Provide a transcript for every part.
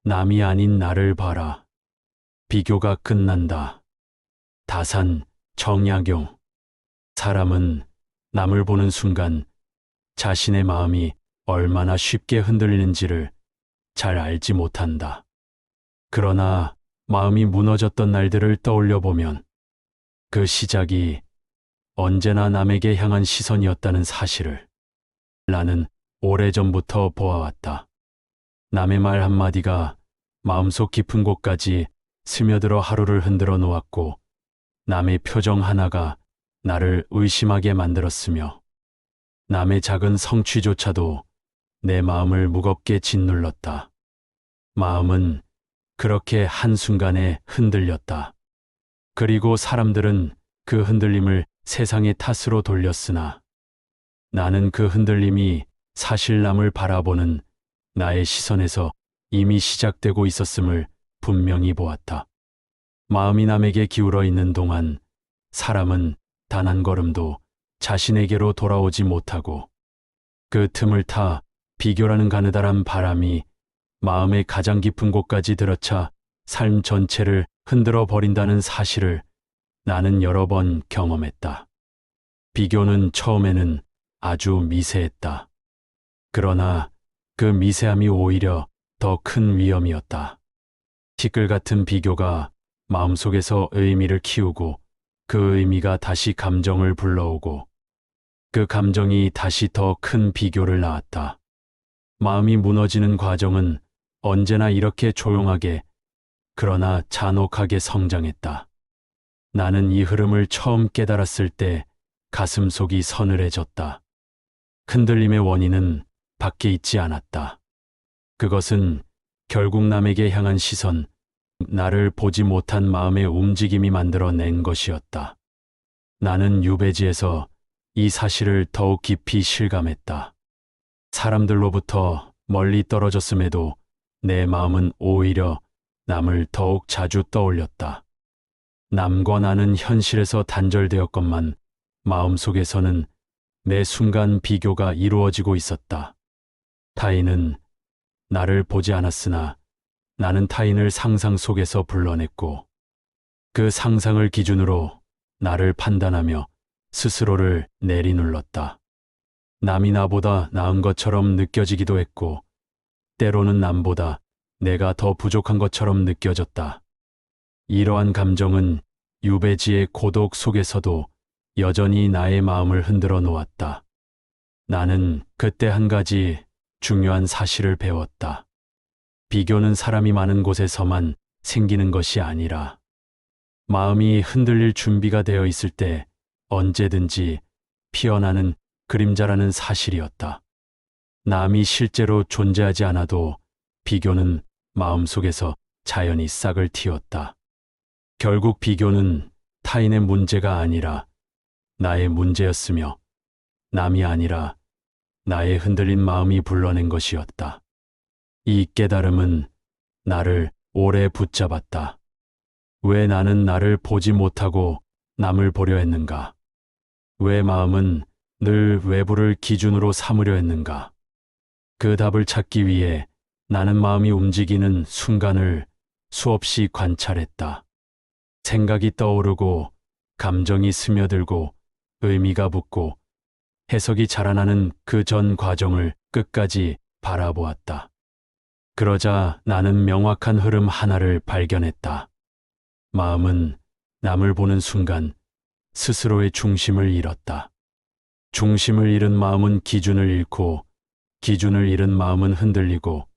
남이 아닌 나를 봐라. 비교가 끝난다. 다산, 정약용. 사람은 남을 보는 순간 자신의 마음이 얼마나 쉽게 흔들리는지를 잘 알지 못한다. 그러나 마음이 무너졌던 날들을 떠올려 보면 그 시작이 언제나 남에게 향한 시선이었다는 사실을 나는 오래전부터 보아왔다. 남의 말 한마디가 마음속 깊은 곳까지 스며들어 하루를 흔들어 놓았고, 남의 표정 하나가 나를 의심하게 만들었으며, 남의 작은 성취조차도 내 마음을 무겁게 짓눌렀다. 마음은 그렇게 한순간에 흔들렸다. 그리고 사람들은 그 흔들림을 세상의 탓으로 돌렸으나 나는 그 흔들림이 사실 남을 바라보는 나의 시선에서 이미 시작되고 있었음을 분명히 보았다. 마음이 남에게 기울어 있는 동안 사람은 단 한 걸음도 자신에게로 돌아오지 못하고, 그 틈을 타 비교라는 가느다란 바람이 마음의 가장 깊은 곳까지 들어차 삶 전체를 흔들어 버린다는 사실을 나는 여러 번 경험했다. 비교는 처음에는 아주 미세했다. 그러나 그 미세함이 오히려 더 큰 위험이었다. 티끌 같은 비교가 마음속에서 의미를 키우고, 그 의미가 다시 감정을 불러오고, 그 감정이 다시 더 큰 비교를 낳았다. 마음이 무너지는 과정은 언제나 이렇게 조용하게, 그러나 잔혹하게 성장했다. 나는 이 흐름을 처음 깨달았을 때 가슴속이 서늘해졌다. 흔들림의 원인은 밖에 있지 않았다. 그것은 결국 남에게 향한 시선, 나를 보지 못한 마음의 움직임이 만들어낸 것이었다. 나는 유배지에서 이 사실을 더욱 깊이 실감했다. 사람들로부터 멀리 떨어졌음에도 내 마음은 오히려 남을 더욱 자주 떠올렸다. 남과 나는 현실에서 단절되었건만 마음속에서는 매 순간 비교가 이루어지고 있었다. 타인은 나를 보지 않았으나 나는 타인을 상상 속에서 불러냈고, 그 상상을 기준으로 나를 판단하며 스스로를 내리눌렀다. 남이 나보다 나은 것처럼 느껴지기도 했고, 때로는 남보다 내가 더 부족한 것처럼 느껴졌다. 이러한 감정은 유배지의 고독 속에서도 여전히 나의 마음을 흔들어 놓았다. 나는 그때 한 가지 중요한 사실을 배웠다. 비교는 사람이 많은 곳에서만 생기는 것이 아니라, 마음이 흔들릴 준비가 되어 있을 때 언제든지 피어나는 그림자라는 사실이었다. 남이 실제로 존재하지 않아도 비교는 마음속에서 자연히 싹을 틔웠다. 결국 비교는 타인의 문제가 아니라 나의 문제였으며, 남이 아니라 나의 흔들린 마음이 불러낸 것이었다. 이 깨달음은 나를 오래 붙잡았다. 왜 나는 나를 보지 못하고 남을 보려 했는가? 왜 마음은 늘 외부를 기준으로 삼으려 했는가? 그 답을 찾기 위해 나는 마음이 움직이는 순간을 수없이 관찰했다. 생각이 떠오르고, 감정이 스며들고, 의미가 붙고, 해석이 자라나는 그 전 과정을 끝까지 바라보았다. 그러자 나는 명확한 흐름 하나를 발견했다. 마음은 남을 보는 순간 스스로의 중심을 잃었다. 중심을 잃은 마음은 기준을 잃고, 기준을 잃은 마음은 흔들리고,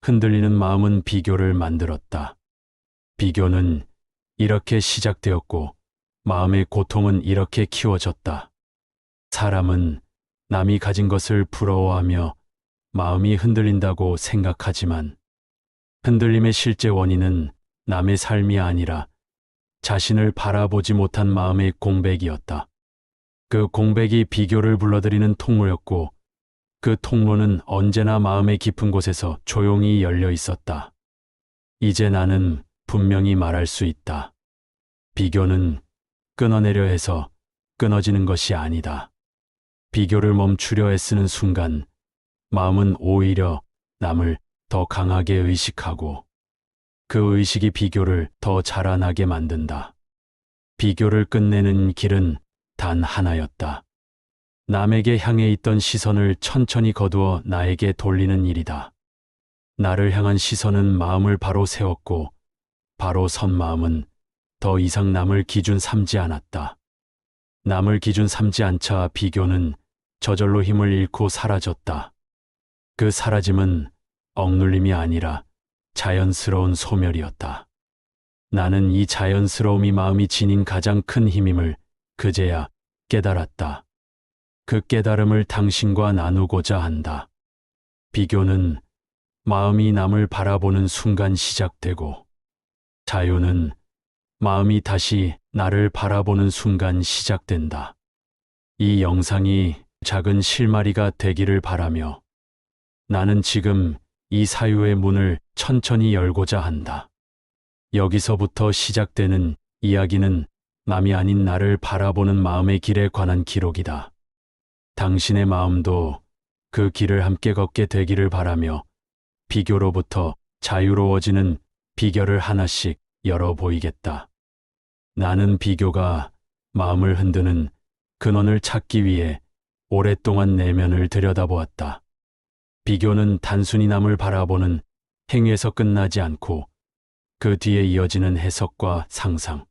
흔들리는 마음은 비교를 만들었다. 비교는 이렇게 시작되었고, 마음의 고통은 이렇게 키워졌다. 사람은 남이 가진 것을 부러워하며 마음이 흔들린다고 생각하지만, 흔들림의 실제 원인은 남의 삶이 아니라 자신을 바라보지 못한 마음의 공백이었다. 그 공백이 비교를 불러들이는 통로였고, 그 통로는 언제나 마음의 깊은 곳에서 조용히 열려 있었다. 이제 나는 분명히 말할 수 있다. 비교는 끊어내려 해서 끊어지는 것이 아니다. 비교를 멈추려 애쓰는 순간 마음은 오히려 남을 더 강하게 의식하고 그 의식이 비교를 더 자라나게 만든다. 비교를 끝내는 길은 단 하나였다. 남에게 향해 있던 시선을 천천히 거두어 나에게 돌리는 일이다. 나를 향한 시선은 마음을 바로 세웠고 바로 선 마음은 더 이상 남을 기준 삼지 않았다. 남을 기준 삼지 않자 비교는 저절로 힘을 잃고 사라졌다. 그 사라짐은 억눌림이 아니라 자연스러운 소멸이었다. 나는 이 자연스러움이 마음이 지닌 가장 큰 힘임을 그제야 깨달았다. 그 깨달음을 당신과 나누고자 한다. 비교는 마음이 남을 바라보는 순간 시작되고 자유는 마음이 다시 나를 바라보는 순간 시작된다. 이 영상이 작은 실마리가 되기를 바라며 나는 지금 이 사유의 문을 천천히 열고자 한다. 여기서부터 시작되는 이야기는 남이 아닌 나를 바라보는 마음의 길에 관한 기록이다. 당신의 마음도 그 길을 함께 걷게 되기를 바라며 비교로부터 자유로워지는 비결을 하나씩 열어 보이겠다. 나는 비교가 마음을 흔드는 근원을 찾기 위해 오랫동안 내면을 들여다보았다. 비교는 단순히 남을 바라보는 행위에서 끝나지 않고 그 뒤에 이어지는 해석과 상상,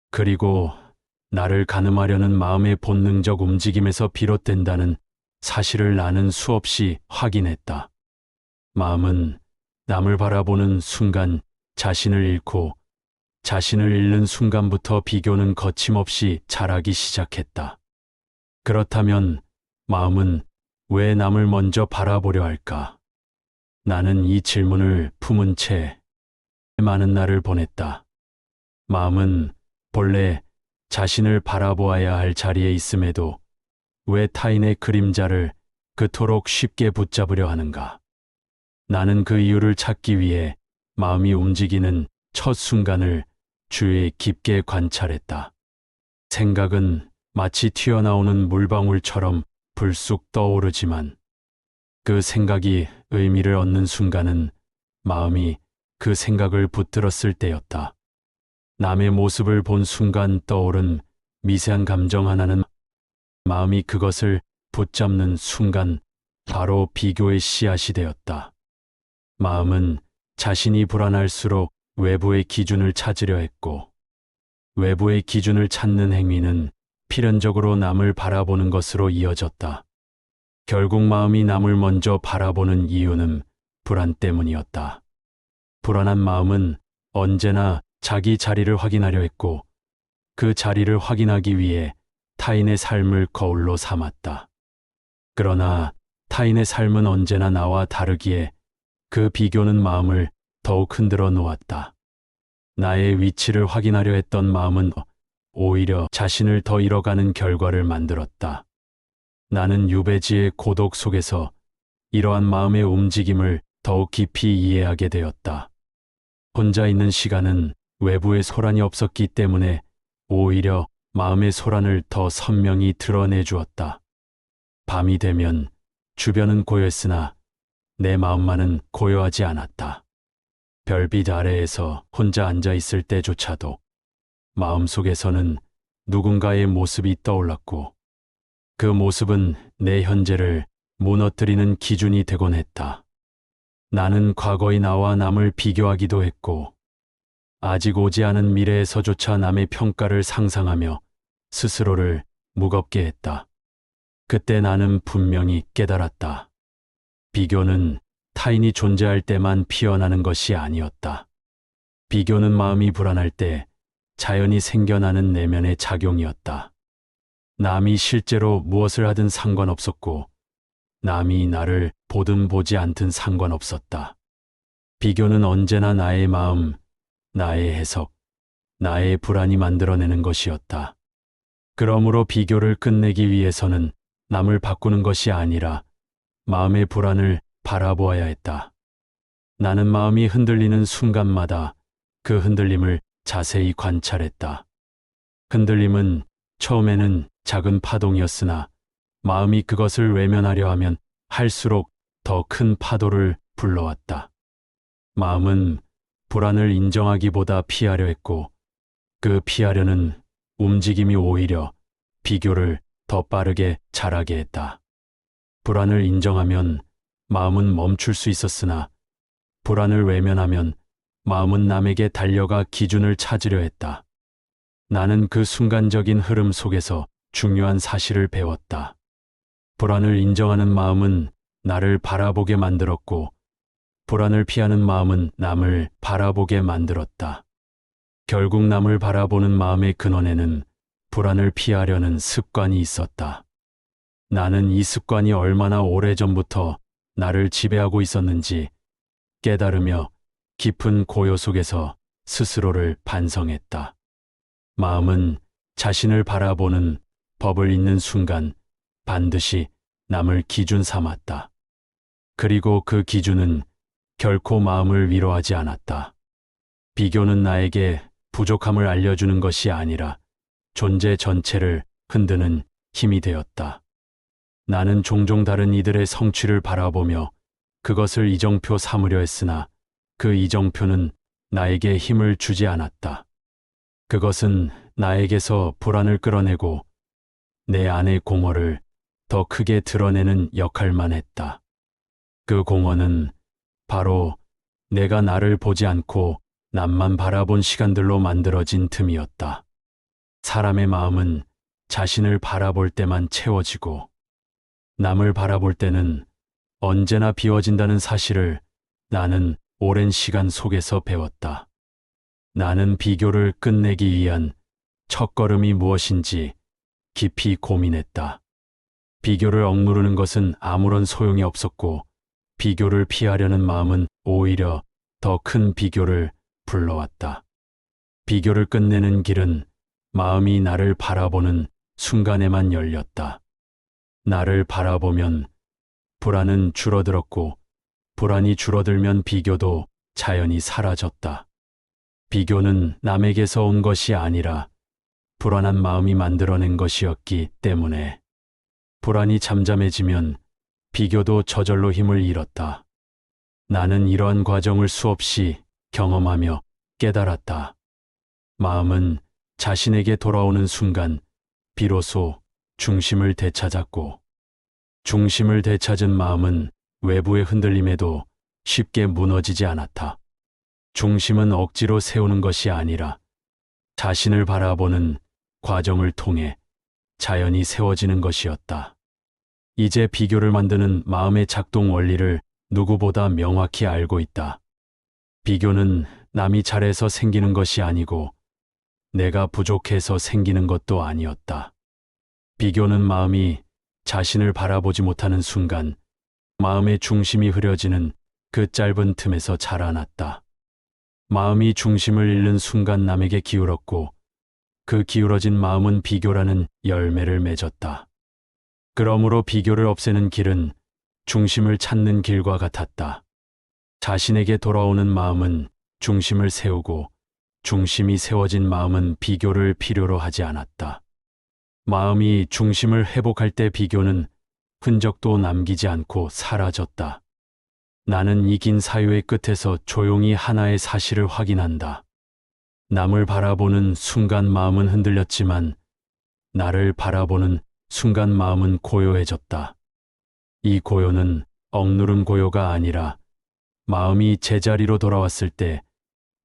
그리고 나를 가늠하려는 마음의 본능적 움직임에서 비롯된다는 사실을 나는 수없이 확인했다. 마음은 남을 바라보는 순간 자신을 잃고 자신을 잃는 순간부터 비교는 거침없이 자라기 시작했다. 그렇다면 마음은 왜 남을 먼저 바라보려 할까? 나는 이 질문을 품은 채 많은 날을 보냈다. 마음은 본래 자신을 바라보아야 할 자리에 있음에도 왜 타인의 그림자를 그토록 쉽게 붙잡으려 하는가? 나는 그 이유를 찾기 위해 마음이 움직이는 첫 순간을 주의 깊게 관찰했다. 생각은 마치 튀어나오는 물방울처럼 불쑥 떠오르지만 그 생각이 의미를 얻는 순간은 마음이 그 생각을 붙들었을 때였다. 남의 모습을 본 순간 떠오른 미세한 감정 하나는 마음이 그것을 붙잡는 순간 바로 비교의 씨앗이 되었다. 마음은 자신이 불안할수록 외부의 기준을 찾으려 했고 외부의 기준을 찾는 행위는 필연적으로 남을 바라보는 것으로 이어졌다. 결국 마음이 남을 먼저 바라보는 이유는 불안 때문이었다. 불안한 마음은 언제나 자기 자리를 확인하려 했고 그 자리를 확인하기 위해 타인의 삶을 거울로 삼았다. 그러나 타인의 삶은 언제나 나와 다르기에 그 비교는 마음을 더욱 흔들어 놓았다. 나의 위치를 확인하려 했던 마음은 오히려 자신을 더 잃어가는 결과를 만들었다. 나는 유배지의 고독 속에서 이러한 마음의 움직임을 더욱 깊이 이해하게 되었다. 혼자 있는 시간은 외부의 소란이 없었기 때문에 오히려 마음의 소란을 더 선명히 드러내 주었다. 밤이 되면 주변은 고요했으나 내 마음만은 고요하지 않았다. 별빛 아래에서 혼자 앉아 있을 때조차도 마음속에서는 누군가의 모습이 떠올랐고 그 모습은 내 현재를 무너뜨리는 기준이 되곤 했다. 나는 과거의 나와 남을 비교하기도 했고 아직 오지 않은 미래에서조차 남의 평가를 상상하며 스스로를 무겁게 했다. 그때 나는 분명히 깨달았다. 비교는 타인이 존재할 때만 피어나는 것이 아니었다. 비교는 마음이 불안할 때 자연히 생겨나는 내면의 작용이었다. 남이 실제로 무엇을 하든 상관없었고 남이 나를 보든 보지 않든 상관없었다. 비교는 언제나 나의 마음, 나의 해석, 나의 불안이 만들어내는 것이었다. 그러므로 비교를 끝내기 위해서는 남을 바꾸는 것이 아니라 마음의 불안을 바라보아야 했다. 나는 마음이 흔들리는 순간마다 그 흔들림을 자세히 관찰했다. 흔들림은 처음에는 작은 파동이었으나 마음이 그것을 외면하려 하면 할수록 더 큰 파도를 불러왔다. 마음은 불안을 인정하기보다 피하려 했고, 그 피하려는 움직임이 오히려 비교를 더 빠르게 자라게 했다. 불안을 인정하면 마음은 멈출 수 있었으나, 불안을 외면하면 마음은 남에게 달려가 기준을 찾으려 했다. 나는 그 순간적인 흐름 속에서 중요한 사실을 배웠다. 불안을 인정하는 마음은 나를 바라보게 만들었고, 불안을 피하는 마음은 남을 바라보게 만들었다. 결국 남을 바라보는 마음의 근원에는 불안을 피하려는 습관이 있었다. 나는 이 습관이 얼마나 오래전부터 나를 지배하고 있었는지 깨달으며 깊은 고요 속에서 스스로를 반성했다. 마음은 자신을 바라보는 법을 잊는 순간 반드시 남을 기준 삼았다. 그리고 그 기준은 결코 마음을 위로하지 않았다. 비교는 나에게 부족함을 알려주는 것이 아니라 존재 전체를 흔드는 힘이 되었다. 나는 종종 다른 이들의 성취를 바라보며 그것을 이정표 삼으려 했으나 그 이정표는 나에게 힘을 주지 않았다. 그것은 나에게서 불안을 끌어내고 내 안의 공허를 더 크게 드러내는 역할만 했다. 그 공허는 바로 내가 나를 보지 않고 남만 바라본 시간들로 만들어진 틈이었다. 사람의 마음은 자신을 바라볼 때만 채워지고 남을 바라볼 때는 언제나 비워진다는 사실을 나는 오랜 시간 속에서 배웠다. 나는 비교를 끝내기 위한 첫걸음이 무엇인지 깊이 고민했다. 비교를 억누르는 것은 아무런 소용이 없었고, 비교를 피하려는 마음은 오히려 더 큰 비교를 불러왔다. 비교를 끝내는 길은 마음이 나를 바라보는 순간에만 열렸다. 나를 바라보면 불안은 줄어들었고, 불안이 줄어들면 비교도 자연히 사라졌다. 비교는 남에게서 온 것이 아니라 불안한 마음이 만들어낸 것이었기 때문에 불안이 잠잠해지면 비교도 저절로 힘을 잃었다. 나는 이러한 과정을 수없이 경험하며 깨달았다. 마음은 자신에게 돌아오는 순간 비로소 중심을 되찾았고, 중심을 되찾은 마음은 외부의 흔들림에도 쉽게 무너지지 않았다. 중심은 억지로 세우는 것이 아니라 자신을 바라보는 과정을 통해 자연히 세워지는 것이었다. 이제 비교를 만드는 마음의 작동 원리를 누구보다 명확히 알고 있다. 비교는 남이 잘해서 생기는 것이 아니고 내가 부족해서 생기는 것도 아니었다. 비교는 마음이 자신을 바라보지 못하는 순간 마음의 중심이 흐려지는 그 짧은 틈에서 자라났다. 마음이 중심을 잃는 순간 남에게 기울었고, 그 기울어진 마음은 비교라는 열매를 맺었다. 그러므로 비교를 없애는 길은 중심을 찾는 길과 같았다. 자신에게 돌아오는 마음은 중심을 세우고, 중심이 세워진 마음은 비교를 필요로 하지 않았다. 마음이 중심을 회복할 때 비교는 흔적도 남기지 않고 사라졌다. 나는 이 긴 사유의 끝에서 조용히 하나의 사실을 확인한다. 남을 바라보는 순간 마음은 흔들렸지만 나를 바라보는 순간 마음은 고요해졌다. 이 고요는 억누른 고요가 아니라 마음이 제자리로 돌아왔을 때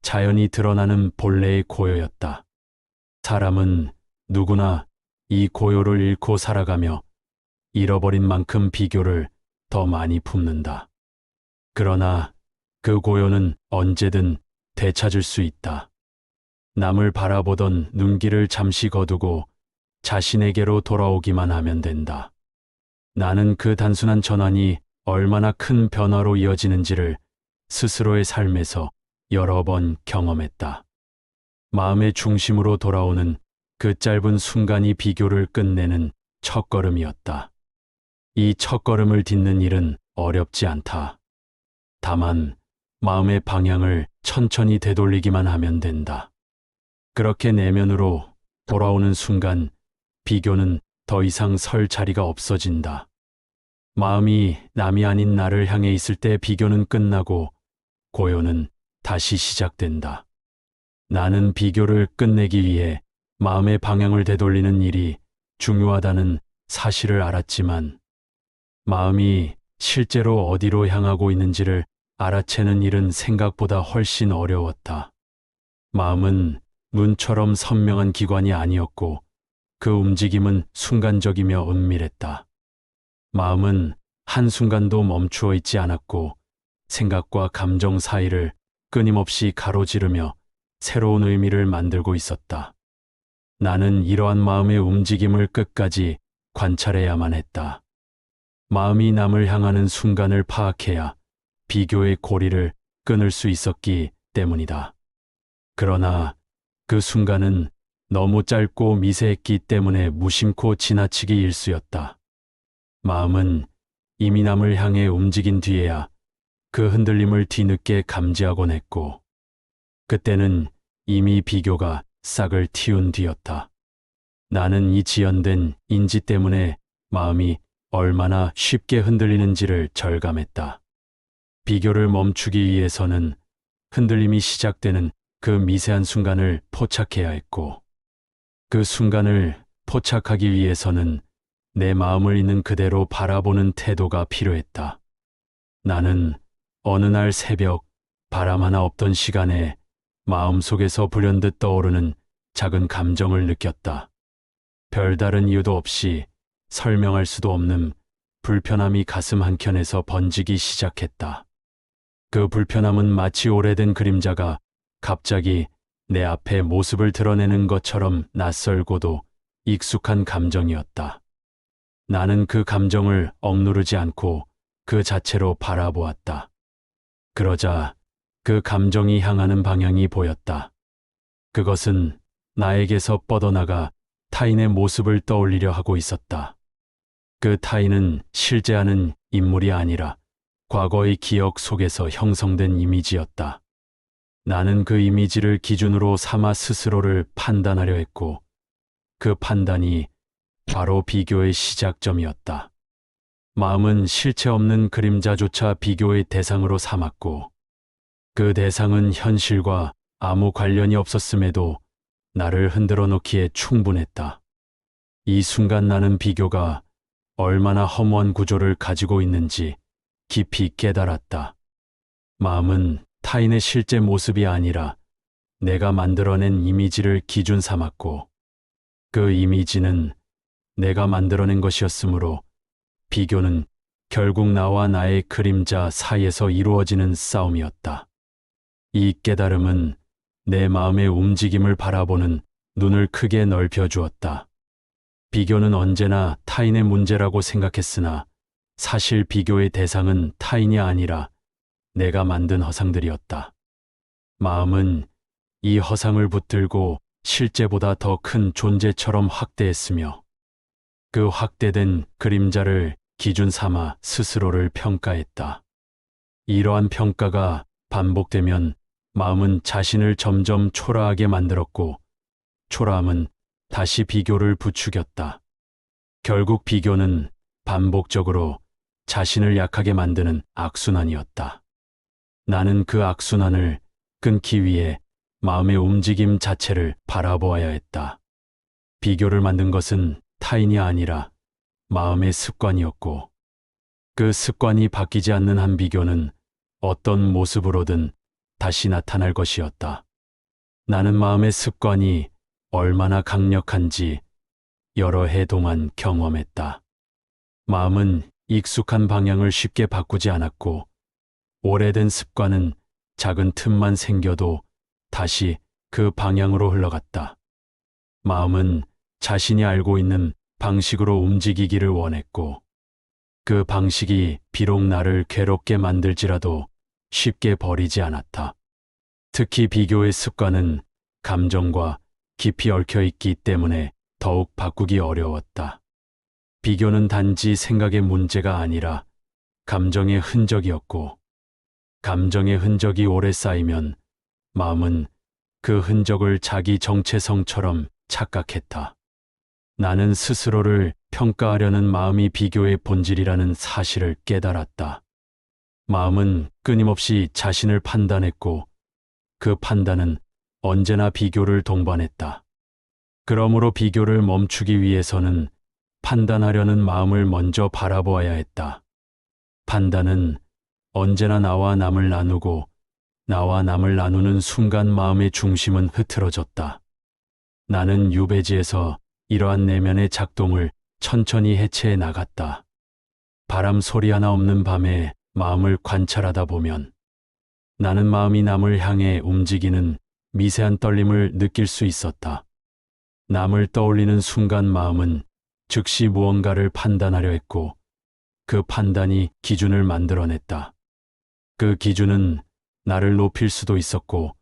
자연히 드러나는 본래의 고요였다. 사람은 누구나 이 고요를 잃고 살아가며 잃어버린 만큼 비교를 더 많이 품는다. 그러나 그 고요는 언제든 되찾을 수 있다. 남을 바라보던 눈길을 잠시 거두고 자신에게로 돌아오기만 하면 된다. 나는 그 단순한 전환이 얼마나 큰 변화로 이어지는지를 스스로의 삶에서 여러 번 경험했다. 마음의 중심으로 돌아오는 그 짧은 순간이 비교를 끝내는 첫걸음이었다. 이 첫걸음을 딛는 일은 어렵지 않다. 다만 마음의 방향을 천천히 되돌리기만 하면 된다. 그렇게 내면으로 돌아오는 순간 비교는 더 이상 설 자리가 없어진다. 마음이 남이 아닌 나를 향해 있을 때 비교는 끝나고 고요는 다시 시작된다. 나는 비교를 끝내기 위해 마음의 방향을 되돌리는 일이 중요하다는 사실을 알았지만 마음이 실제로 어디로 향하고 있는지를 알아채는 일은 생각보다 훨씬 어려웠다. 마음은 눈처럼 선명한 기관이 아니었고 그 움직임은 순간적이며 은밀했다. 마음은 한순간도 멈추어 있지 않았고 생각과 감정 사이를 끊임없이 가로지르며 새로운 의미를 만들고 있었다. 나는 이러한 마음의 움직임을 끝까지 관찰해야만 했다. 마음이 남을 향하는 순간을 파악해야 비교의 고리를 끊을 수 있었기 때문이다. 그러나 그 순간은 너무 짧고 미세했기 때문에 무심코 지나치기 일쑤였다. 마음은 이미 남을 향해 움직인 뒤에야 그 흔들림을 뒤늦게 감지하곤 했고, 그때는 이미 비교가 싹을 틔운 뒤였다. 나는 이 지연된 인지 때문에 마음이 얼마나 쉽게 흔들리는지를 절감했다. 비교를 멈추기 위해서는 흔들림이 시작되는 그 미세한 순간을 포착해야 했고, 그 순간을 포착하기 위해서는 내 마음을 있는 그대로 바라보는 태도가 필요했다. 나는 어느 날 새벽 바람 하나 없던 시간에 마음속에서 불현듯 떠오르는 작은 감정을 느꼈다. 별다른 이유도 없이 설명할 수도 없는 불편함이 가슴 한켠에서 번지기 시작했다. 그 불편함은 마치 오래된 그림자가 갑자기 내 앞에 모습을 드러내는 것처럼 낯설고도 익숙한 감정이었다. 나는 그 감정을 억누르지 않고 그 자체로 바라보았다. 그러자 그 감정이 향하는 방향이 보였다. 그것은 나에게서 뻗어나가 타인의 모습을 떠올리려 하고 있었다. 그 타인은 실제하는 인물이 아니라 과거의 기억 속에서 형성된 이미지였다. 나는 그 이미지를 기준으로 삼아 스스로를 판단하려 했고, 그 판단이 바로 비교의 시작점이었다. 마음은 실체 없는 그림자조차 비교의 대상으로 삼았고, 그 대상은 현실과 아무 관련이 없었음에도 나를 흔들어 놓기에 충분했다. 이 순간 나는 비교가 얼마나 허무한 구조를 가지고 있는지 깊이 깨달았다. 마음은 타인의 실제 모습이 아니라 내가 만들어낸 이미지를 기준 삼았고, 그 이미지는 내가 만들어낸 것이었으므로 비교는 결국 나와 나의 그림자 사이에서 이루어지는 싸움이었다. 이 깨달음은 내 마음의 움직임을 바라보는 눈을 크게 넓혀 주었다. 비교는 언제나 타인의 문제라고 생각했으나 사실 비교의 대상은 타인이 아니라 내가 만든 허상들이었다. 마음은 이 허상을 붙들고 실제보다 더 큰 존재처럼 확대했으며 그 확대된 그림자를 기준 삼아 스스로를 평가했다. 이러한 평가가 반복되면 마음은 자신을 점점 초라하게 만들었고, 초라함은 다시 비교를 부추겼다. 결국 비교는 반복적으로 자신을 약하게 만드는 악순환이었다. 나는 그 악순환을 끊기 위해 마음의 움직임 자체를 바라보아야 했다. 비교를 만든 것은 타인이 아니라 마음의 습관이었고, 그 습관이 바뀌지 않는 한 비교는 어떤 모습으로든 다시 나타날 것이었다. 나는 마음의 습관이 얼마나 강력한지 여러 해 동안 경험했다. 마음은 익숙한 방향을 쉽게 바꾸지 않았고, 오래된 습관은 작은 틈만 생겨도 다시 그 방향으로 흘러갔다. 마음은 자신이 알고 있는 방식으로 움직이기를 원했고, 그 방식이 비록 나를 괴롭게 만들지라도 쉽게 버리지 않았다. 특히 비교의 습관은 감정과 깊이 얽혀 있기 때문에 더욱 바꾸기 어려웠다. 비교는 단지 생각의 문제가 아니라 감정의 흔적이었고, 감정의 흔적이 오래 쌓이면 마음은 그 흔적을 자기 정체성처럼 착각했다. 나는 스스로를 평가하려는 마음이 비교의 본질이라는 사실을 깨달았다. 마음은 끊임없이 자신을 판단했고 그 판단은 언제나 비교를 동반했다. 그러므로 비교를 멈추기 위해서는 판단하려는 마음을 먼저 바라보아야 했다. 판단은 언제나 나와 남을 나누고 나와 남을 나누는 순간 마음의 중심은 흐트러졌다. 나는 유배지에서 이러한 내면의 작동을 천천히 해체해 나갔다. 바람 소리 하나 없는 밤에 마음을 관찰하다 보면 나는 마음이 남을 향해 움직이는 미세한 떨림을 느낄 수 있었다. 남을 떠올리는 순간 마음은 즉시 무언가를 판단하려 했고 그 판단이 기준을 만들어냈다. 그 기준은 나를 높일 수도 있었고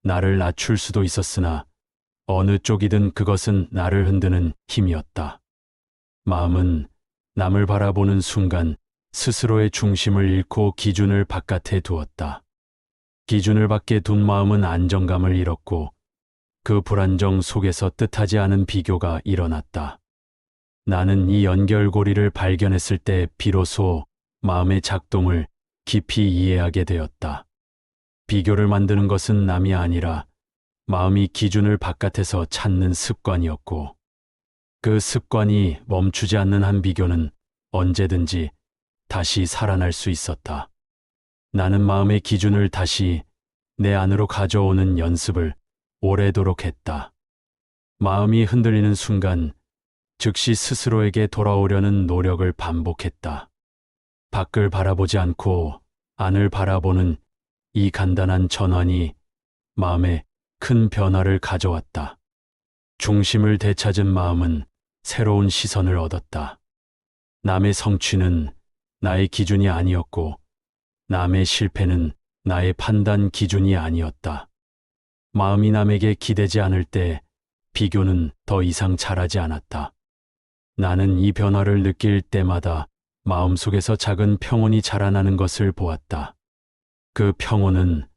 나를 낮출 수도 있었으나 어느 쪽이든 그것은 나를 흔드는 힘이었다. 마음은 남을 바라보는 순간 스스로의 중심을 잃고 기준을 바깥에 두었다. 기준을 밖에 둔 마음은 안정감을 잃었고 그 불안정 속에서 뜻하지 않은 비교가 일어났다. 나는 이 연결고리를 발견했을 때 비로소 마음의 작동을 깊이 이해하게 되었다. 비교를 만드는 것은 남이 아니라 마음이 기준을 바깥에서 찾는 습관이었고 그 습관이 멈추지 않는 한 비교는 언제든지 다시 살아날 수 있었다. 나는 마음의 기준을 다시 내 안으로 가져오는 연습을 오래도록 했다. 마음이 흔들리는 순간 즉시 스스로에게 돌아오려는 노력을 반복했다. 밖을 바라보지 않고 안을 바라보는 이 간단한 전환이 마음에 큰 변화를 가져왔다. 중심을 되찾은 마음은 새로운 시선을 얻었다. 남의 성취는 나의 기준이 아니었고 남의 실패는 나의 판단 기준이 아니었다. 마음이 남에게 기대지 않을 때 비교는 더 이상 자라지 않았다. 나는 이 변화를 느낄 때마다 마음속에서 작은 평온이 자라나는 것을 보았다. 그 평온은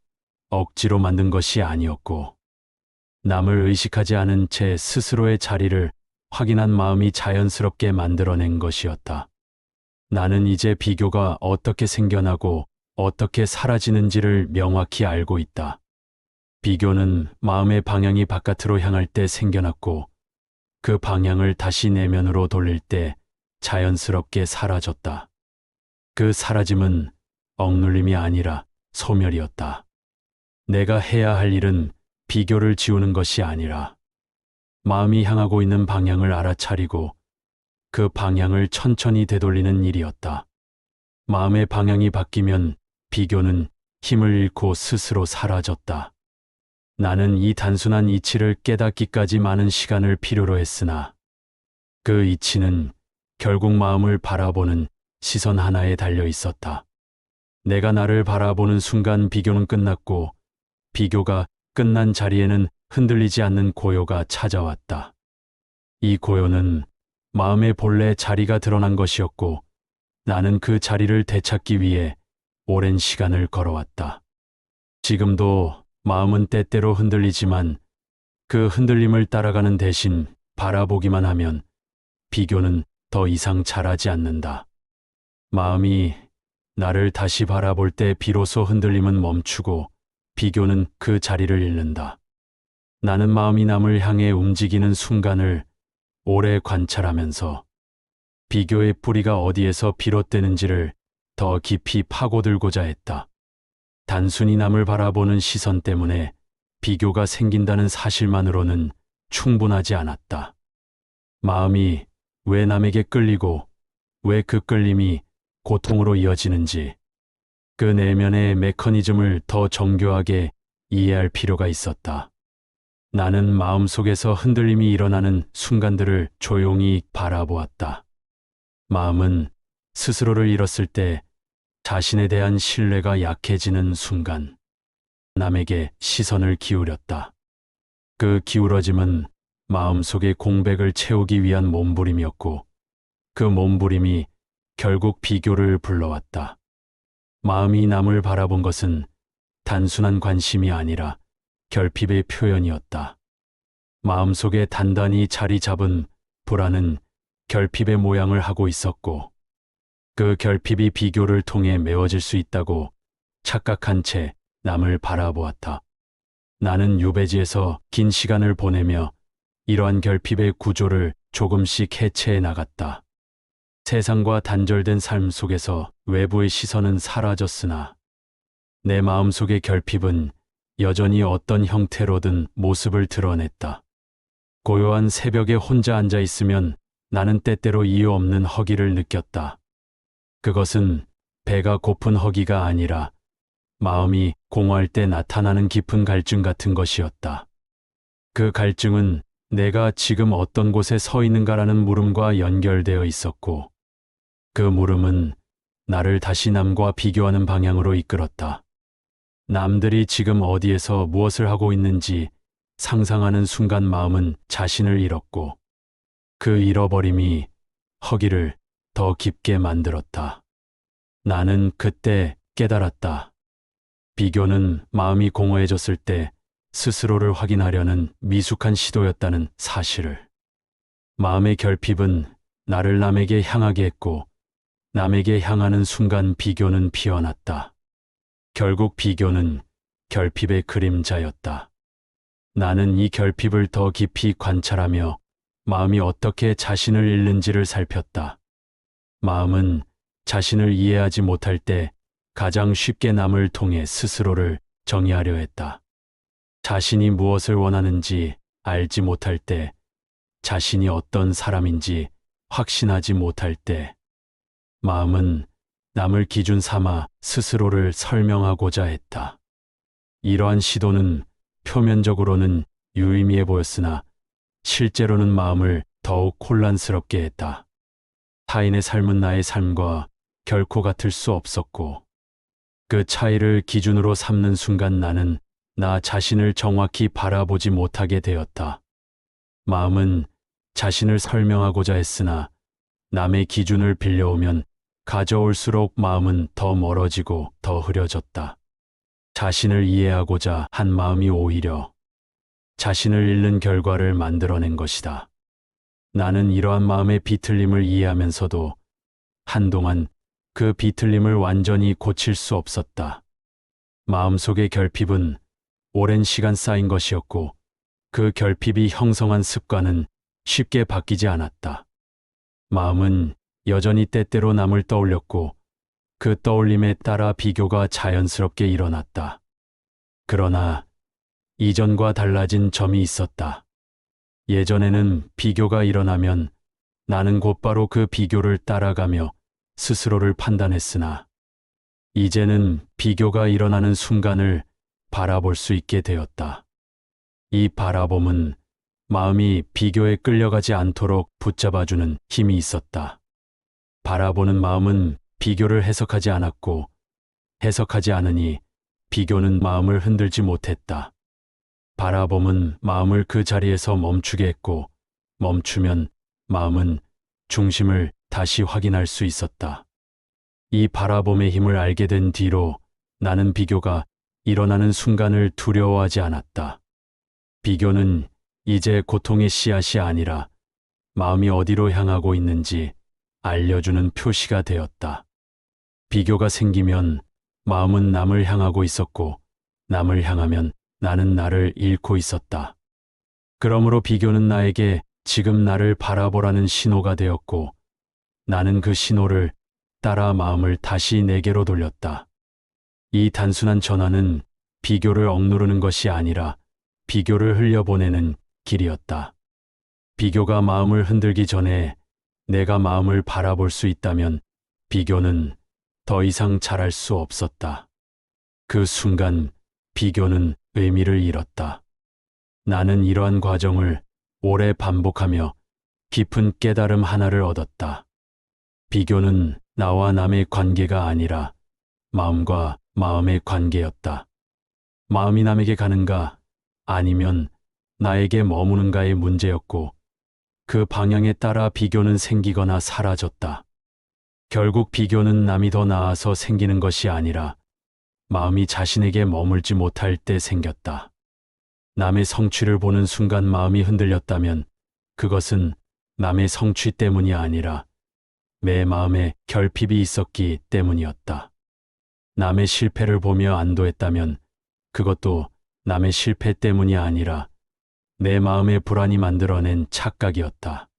억지로 만든 것이 아니었고 남을 의식하지 않은 채 스스로의 자리를 확인한 마음이 자연스럽게 만들어낸 것이었다. 나는 이제 비교가 어떻게 생겨나고 어떻게 사라지는지를 명확히 알고 있다. 비교는 마음의 방향이 바깥으로 향할 때 생겨났고 그 방향을 다시 내면으로 돌릴 때 자연스럽게 사라졌다. 그 사라짐은 억눌림이 아니라 소멸이었다. 내가 해야 할 일은 비교를 지우는 것이 아니라 마음이 향하고 있는 방향을 알아차리고 그 방향을 천천히 되돌리는 일이었다. 마음의 방향이 바뀌면 비교는 힘을 잃고 스스로 사라졌다. 나는 이 단순한 이치를 깨닫기까지 많은 시간을 필요로 했으나 그 이치는 결국 마음을 바라보는 시선 하나에 달려 있었다. 내가 나를 바라보는 순간 비교는 끝났고 비교가 끝난 자리에는 흔들리지 않는 고요가 찾아왔다. 이 고요는 마음의 본래 자리가 드러난 것이었고 나는 그 자리를 되찾기 위해 오랜 시간을 걸어왔다. 지금도 마음은 때때로 흔들리지만 그 흔들림을 따라가는 대신 바라보기만 하면 비교는 더 이상 자라지 않는다. 마음이 나를 다시 바라볼 때 비로소 흔들림은 멈추고 비교는 그 자리를 잃는다. 나는 마음이 남을 향해 움직이는 순간을 오래 관찰하면서 비교의 뿌리가 어디에서 비롯되는지를 더 깊이 파고들고자 했다. 단순히 남을 바라보는 시선 때문에 비교가 생긴다는 사실만으로는 충분하지 않았다. 마음이 왜 남에게 끌리고 왜 그 끌림이 고통으로 이어지는지 그 내면의 메커니즘을 더 정교하게 이해할 필요가 있었다. 나는 마음속에서 흔들림이 일어나는 순간들을 조용히 바라보았다. 마음은 스스로를 잃었을 때 자신에 대한 신뢰가 약해지는 순간 남에게 시선을 기울였다. 그 기울어짐은 마음속의 공백을 채우기 위한 몸부림이었고 그 몸부림이 결국 비교를 불러왔다. 마음이 남을 바라본 것은 단순한 관심이 아니라 결핍의 표현이었다. 마음속에 단단히 자리 잡은 불안은 결핍의 모양을 하고 있었고 그 결핍이 비교를 통해 메워질 수 있다고 착각한 채 남을 바라보았다. 나는 유배지에서 긴 시간을 보내며 이러한 결핍의 구조를 조금씩 해체해 나갔다. 세상과 단절된 삶 속에서 외부의 시선은 사라졌으나 내 마음속의 결핍은 여전히 어떤 형태로든 모습을 드러냈다. 고요한 새벽에 혼자 앉아 있으면 나는 때때로 이유 없는 허기를 느꼈다. 그것은 배가 고픈 허기가 아니라 마음이 공허할 때 나타나는 깊은 갈증 같은 것이었다. 그 갈증은 내가 지금 어떤 곳에 서 있는가라는 물음과 연결되어 있었고 그 물음은 나를 다시 남과 비교하는 방향으로 이끌었다. 남들이 지금 어디에서 무엇을 하고 있는지 상상하는 순간 마음은 자신을 잃었고 그 잃어버림이 허기를 더 깊게 만들었다. 나는 그때 깨달았다. 비교는 마음이 공허해졌을 때 스스로를 확인하려는 미숙한 시도였다는 사실을. 마음의 결핍은 나를 남에게 향하게 했고 남에게 향하는 순간 비교는 피어났다. 결국 비교는 결핍의 그림자였다. 나는 이 결핍을 더 깊이 관찰하며 마음이 어떻게 자신을 잃는지를 살폈다. 마음은 자신을 이해하지 못할 때 가장 쉽게 남을 통해 스스로를 정의하려 했다. 자신이 무엇을 원하는지 알지 못할 때, 자신이 어떤 사람인지 확신하지 못할 때, 마음은 남을 기준 삼아 스스로를 설명하고자 했다. 이러한 시도는 표면적으로는 유의미해 보였으나 실제로는 마음을 더욱 혼란스럽게 했다. 타인의 삶은 나의 삶과 결코 같을 수 없었고 그 차이를 기준으로 삼는 순간 나는 나 자신을 정확히 바라보지 못하게 되었다. 마음은 자신을 설명하고자 했으나 남의 기준을 빌려오면 가져올수록 마음은 더 멀어지고 더 흐려졌다. 자신을 이해하고자 한 마음이 오히려 자신을 잃는 결과를 만들어낸 것이다. 나는 이러한 마음의 비틀림을 이해하면서도 한동안 그 비틀림을 완전히 고칠 수 없었다. 마음속의 결핍은 오랜 시간 쌓인 것이었고 그 결핍이 형성한 습관은 쉽게 바뀌지 않았다. 마음은 여전히 때때로 남을 떠올렸고 그 떠올림에 따라 비교가 자연스럽게 일어났다. 그러나 이전과 달라진 점이 있었다. 예전에는 비교가 일어나면 나는 곧바로 그 비교를 따라가며 스스로를 판단했으나 이제는 비교가 일어나는 순간을 바라볼 수 있게 되었다. 이 바라봄은 마음이 비교에 끌려가지 않도록 붙잡아주는 힘이 있었다. 바라보는 마음은 비교를 해석하지 않았고 해석하지 않으니 비교는 마음을 흔들지 못했다. 바라봄은 마음을 그 자리에서 멈추게 했고 멈추면 마음은 중심을 다시 확인할 수 있었다. 이 바라봄의 힘을 알게 된 뒤로 나는 비교가 일어나는 순간을 두려워하지 않았다. 비교는 이제 고통의 씨앗이 아니라 마음이 어디로 향하고 있는지 알려주는 표시가 되었다. 비교가 생기면 마음은 남을 향하고 있었고 남을 향하면 나는 나를 잃고 있었다. 그러므로 비교는 나에게 지금 나를 바라보라는 신호가 되었고 나는 그 신호를 따라 마음을 다시 내게로 돌렸다. 이 단순한 전환은 비교를 억누르는 것이 아니라 비교를 흘려보내는 길이었다. 비교가 마음을 흔들기 전에 내가 마음을 바라볼 수 있다면 비교는 더 이상 자랄 수 없었다. 그 순간 비교는 의미를 잃었다. 나는 이러한 과정을 오래 반복하며 깊은 깨달음 하나를 얻었다. 비교는 나와 남의 관계가 아니라 마음과 마음의 관계였다. 마음이 남에게 가는가 아니면 나에게 머무는가의 문제였고 그 방향에 따라 비교는 생기거나 사라졌다. 결국 비교는 남이 더 나아서 생기는 것이 아니라 마음이 자신에게 머물지 못할 때 생겼다. 남의 성취를 보는 순간 마음이 흔들렸다면 그것은 남의 성취 때문이 아니라 내 마음에 결핍이 있었기 때문이었다. 남의 실패를 보며 안도했다면 그것도 남의 실패 때문이 아니라 내 마음의 불안이 만들어낸 착각이었다.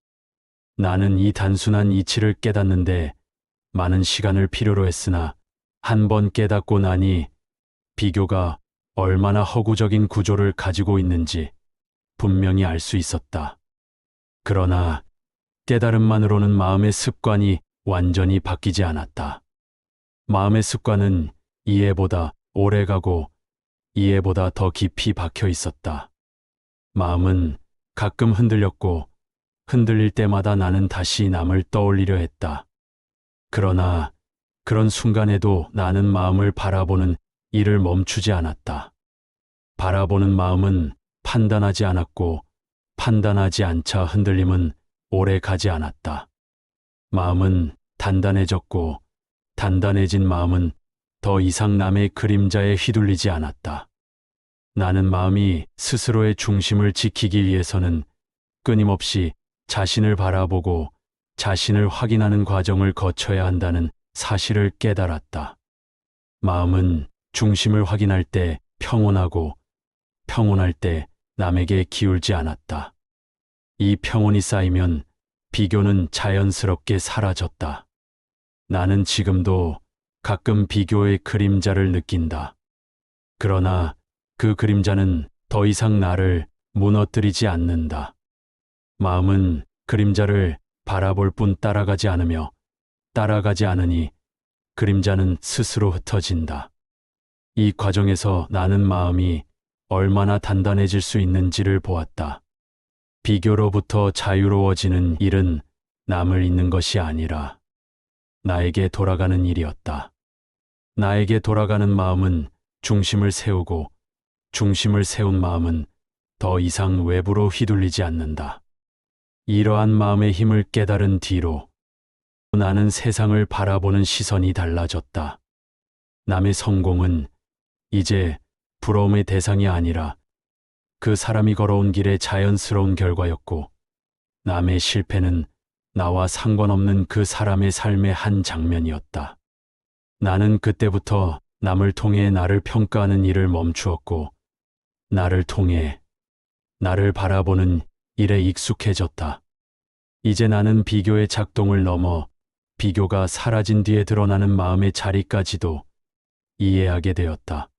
나는 이 단순한 이치를 깨닫는데 많은 시간을 필요로 했으나 한 번 깨닫고 나니 비교가 얼마나 허구적인 구조를 가지고 있는지 분명히 알 수 있었다. 그러나 깨달음만으로는 마음의 습관이 완전히 바뀌지 않았다. 마음의 습관은 이해보다 오래가고 이해보다 더 깊이 박혀 있었다. 마음은 가끔 흔들렸고 흔들릴 때마다 나는 다시 남을 떠올리려 했다. 그러나 그런 순간에도 나는 마음을 바라보는 일을 멈추지 않았다. 바라보는 마음은 판단하지 않았고 판단하지 않자 흔들림은 오래 가지 않았다. 마음은 단단해졌고 단단해진 마음은 더 이상 남의 그림자에 휘둘리지 않았다. 나는 마음이 스스로의 중심을 지키기 위해서는 끊임없이 자신을 바라보고 자신을 확인하는 과정을 거쳐야 한다는 사실을 깨달았다. 마음은 중심을 확인할 때 평온하고 평온할 때 남에게 기울지 않았다. 이 평온이 쌓이면 비교는 자연스럽게 사라졌다. 나는 지금도 가끔 비교의 그림자를 느낀다. 그러나 그 그림자는 더 이상 나를 무너뜨리지 않는다. 마음은 그림자를 바라볼 뿐 따라가지 않으니 그림자는 스스로 흩어진다. 이 과정에서 나는 마음이 얼마나 단단해질 수 있는지를 보았다. 비교로부터 자유로워지는 일은 남을 잇는 것이 아니라 나에게 돌아가는 일이었다. 나에게 돌아가는 마음은 중심을 세우고 중심을 세운 마음은 더 이상 외부로 휘둘리지 않는다. 이러한 마음의 힘을 깨달은 뒤로 나는 세상을 바라보는 시선이 달라졌다. 남의 성공은 이제 부러움의 대상이 아니라 그 사람이 걸어온 길의 자연스러운 결과였고 남의 실패는 나와 상관없는 그 사람의 삶의 한 장면이었다. 나는 그때부터 남을 통해 나를 평가하는 일을 멈추었고 나를 통해 나를 바라보는 일에 익숙해졌다. 이제 나는 비교의 작동을 넘어 비교가 사라진 뒤에 드러나는 마음의 자리까지도 이해하게 되었다.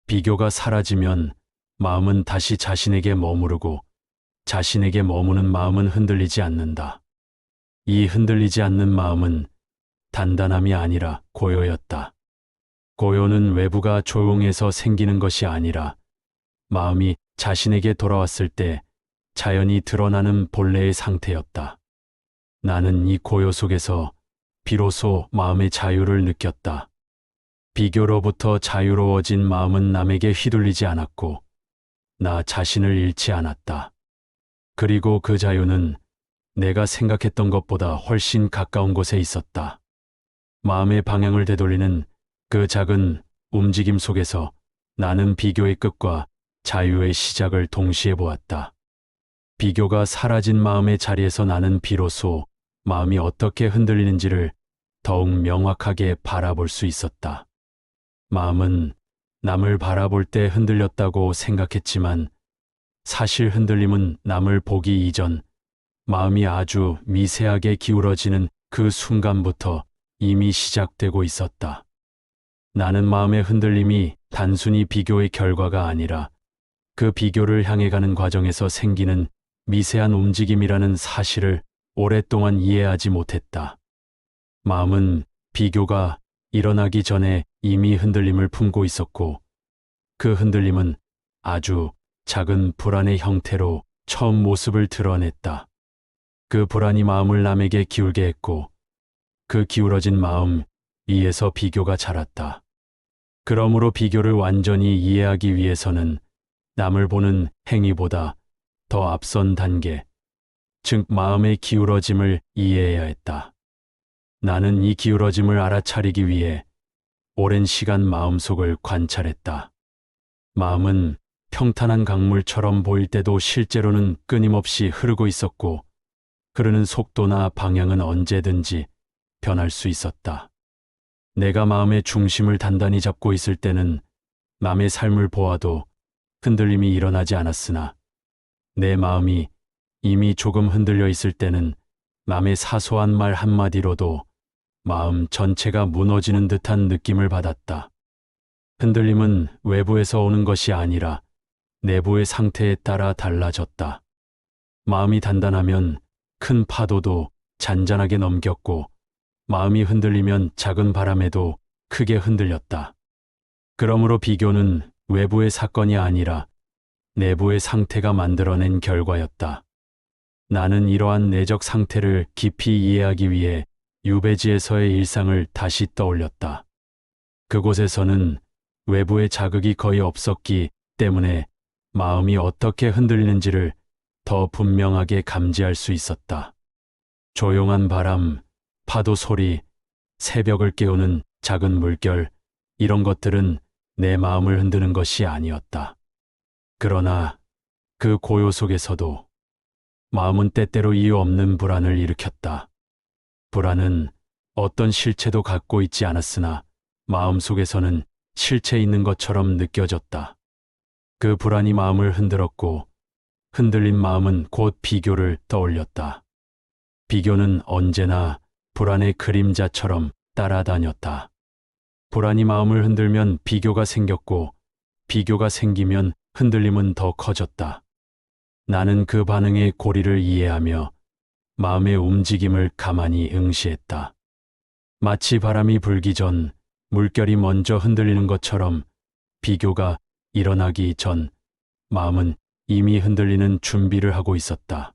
비교가 사라지면 마음은 다시 자신에게 머무르고 자신에게 머무는 마음은 흔들리지 않는다. 이 흔들리지 않는 마음은 단단함이 아니라 고요였다. 고요는 외부가 조용해서 생기는 것이 아니라 마음이 자신에게 돌아왔을 때 자연히 드러나는 본래의 상태였다. 나는 이 고요 속에서 비로소 마음의 자유를 느꼈다. 비교로부터 자유로워진 마음은 남에게 휘둘리지 않았고 나 자신을 잃지 않았다. 그리고 그 자유는 내가 생각했던 것보다 훨씬 가까운 곳에 있었다. 마음의 방향을 되돌리는 그 작은 움직임 속에서 나는 비교의 끝과 자유의 시작을 동시에 보았다. 비교가 사라진 마음의 자리에서 나는 비로소 마음이 어떻게 흔들리는지를 더욱 명확하게 바라볼 수 있었다. 마음은 남을 바라볼 때 흔들렸다고 생각했지만 사실 흔들림은 남을 보기 이전 마음이 아주 미세하게 기울어지는 그 순간부터 이미 시작되고 있었다. 나는 마음의 흔들림이 단순히 비교의 결과가 아니라 그 비교를 향해 가는 과정에서 생기는 미세한 움직임이라는 사실을 오랫동안 이해하지 못했다. 마음은 비교가 일어나기 전에 이미 흔들림을 품고 있었고 그 흔들림은 아주 작은 불안의 형태로 처음 모습을 드러냈다. 그 불안이 마음을 남에게 기울게 했고 그 기울어진 마음 위에서 비교가 자랐다. 그러므로 비교를 완전히 이해하기 위해서는 남을 보는 행위보다 더 앞선 단계, 즉 마음의 기울어짐을 이해해야 했다. 나는 이 기울어짐을 알아차리기 위해 오랜 시간 마음속을 관찰했다. 마음은 평탄한 강물처럼 보일 때도 실제로는 끊임없이 흐르고 있었고 흐르는 속도나 방향은 언제든지 변할 수 있었다. 내가 마음의 중심을 단단히 잡고 있을 때는 남의 삶을 보아도 흔들림이 일어나지 않았으나 내 마음이 이미 조금 흔들려 있을 때는 남의 사소한 말 한마디로도 마음 전체가 무너지는 듯한 느낌을 받았다. 흔들림은 외부에서 오는 것이 아니라 내부의 상태에 따라 달라졌다. 마음이 단단하면 큰 파도도 잔잔하게 넘겼고 마음이 흔들리면 작은 바람에도 크게 흔들렸다. 그러므로 비교는 외부의 사건이 아니라 내부의 상태가 만들어낸 결과였다. 나는 이러한 내적 상태를 깊이 이해하기 위해 유배지에서의 일상을 다시 떠올렸다. 그곳에서는 외부의 자극이 거의 없었기 때문에 마음이 어떻게 흔들리는지를 더 분명하게 감지할 수 있었다. 조용한 바람, 파도 소리, 새벽을 깨우는 작은 물결, 이런 것들은 내 마음을 흔드는 것이 아니었다. 그러나 그 고요 속에서도 마음은 때때로 이유 없는 불안을 일으켰다. 불안은 어떤 실체도 갖고 있지 않았으나 마음속에서는 실체 있는 것처럼 느껴졌다. 그 불안이 마음을 흔들었고 흔들린 마음은 곧 비교를 떠올렸다. 비교는 언제나 불안의 그림자처럼 따라다녔다. 불안이 마음을 흔들면 비교가 생겼고 비교가 생기면 흔들림은 더 커졌다. 나는 그 반응의 고리를 이해하며 마음의 움직임을 가만히 응시했다. 마치 바람이 불기 전 물결이 먼저 흔들리는 것처럼 비교가 일어나기 전 마음은 이미 흔들리는 준비를 하고 있었다.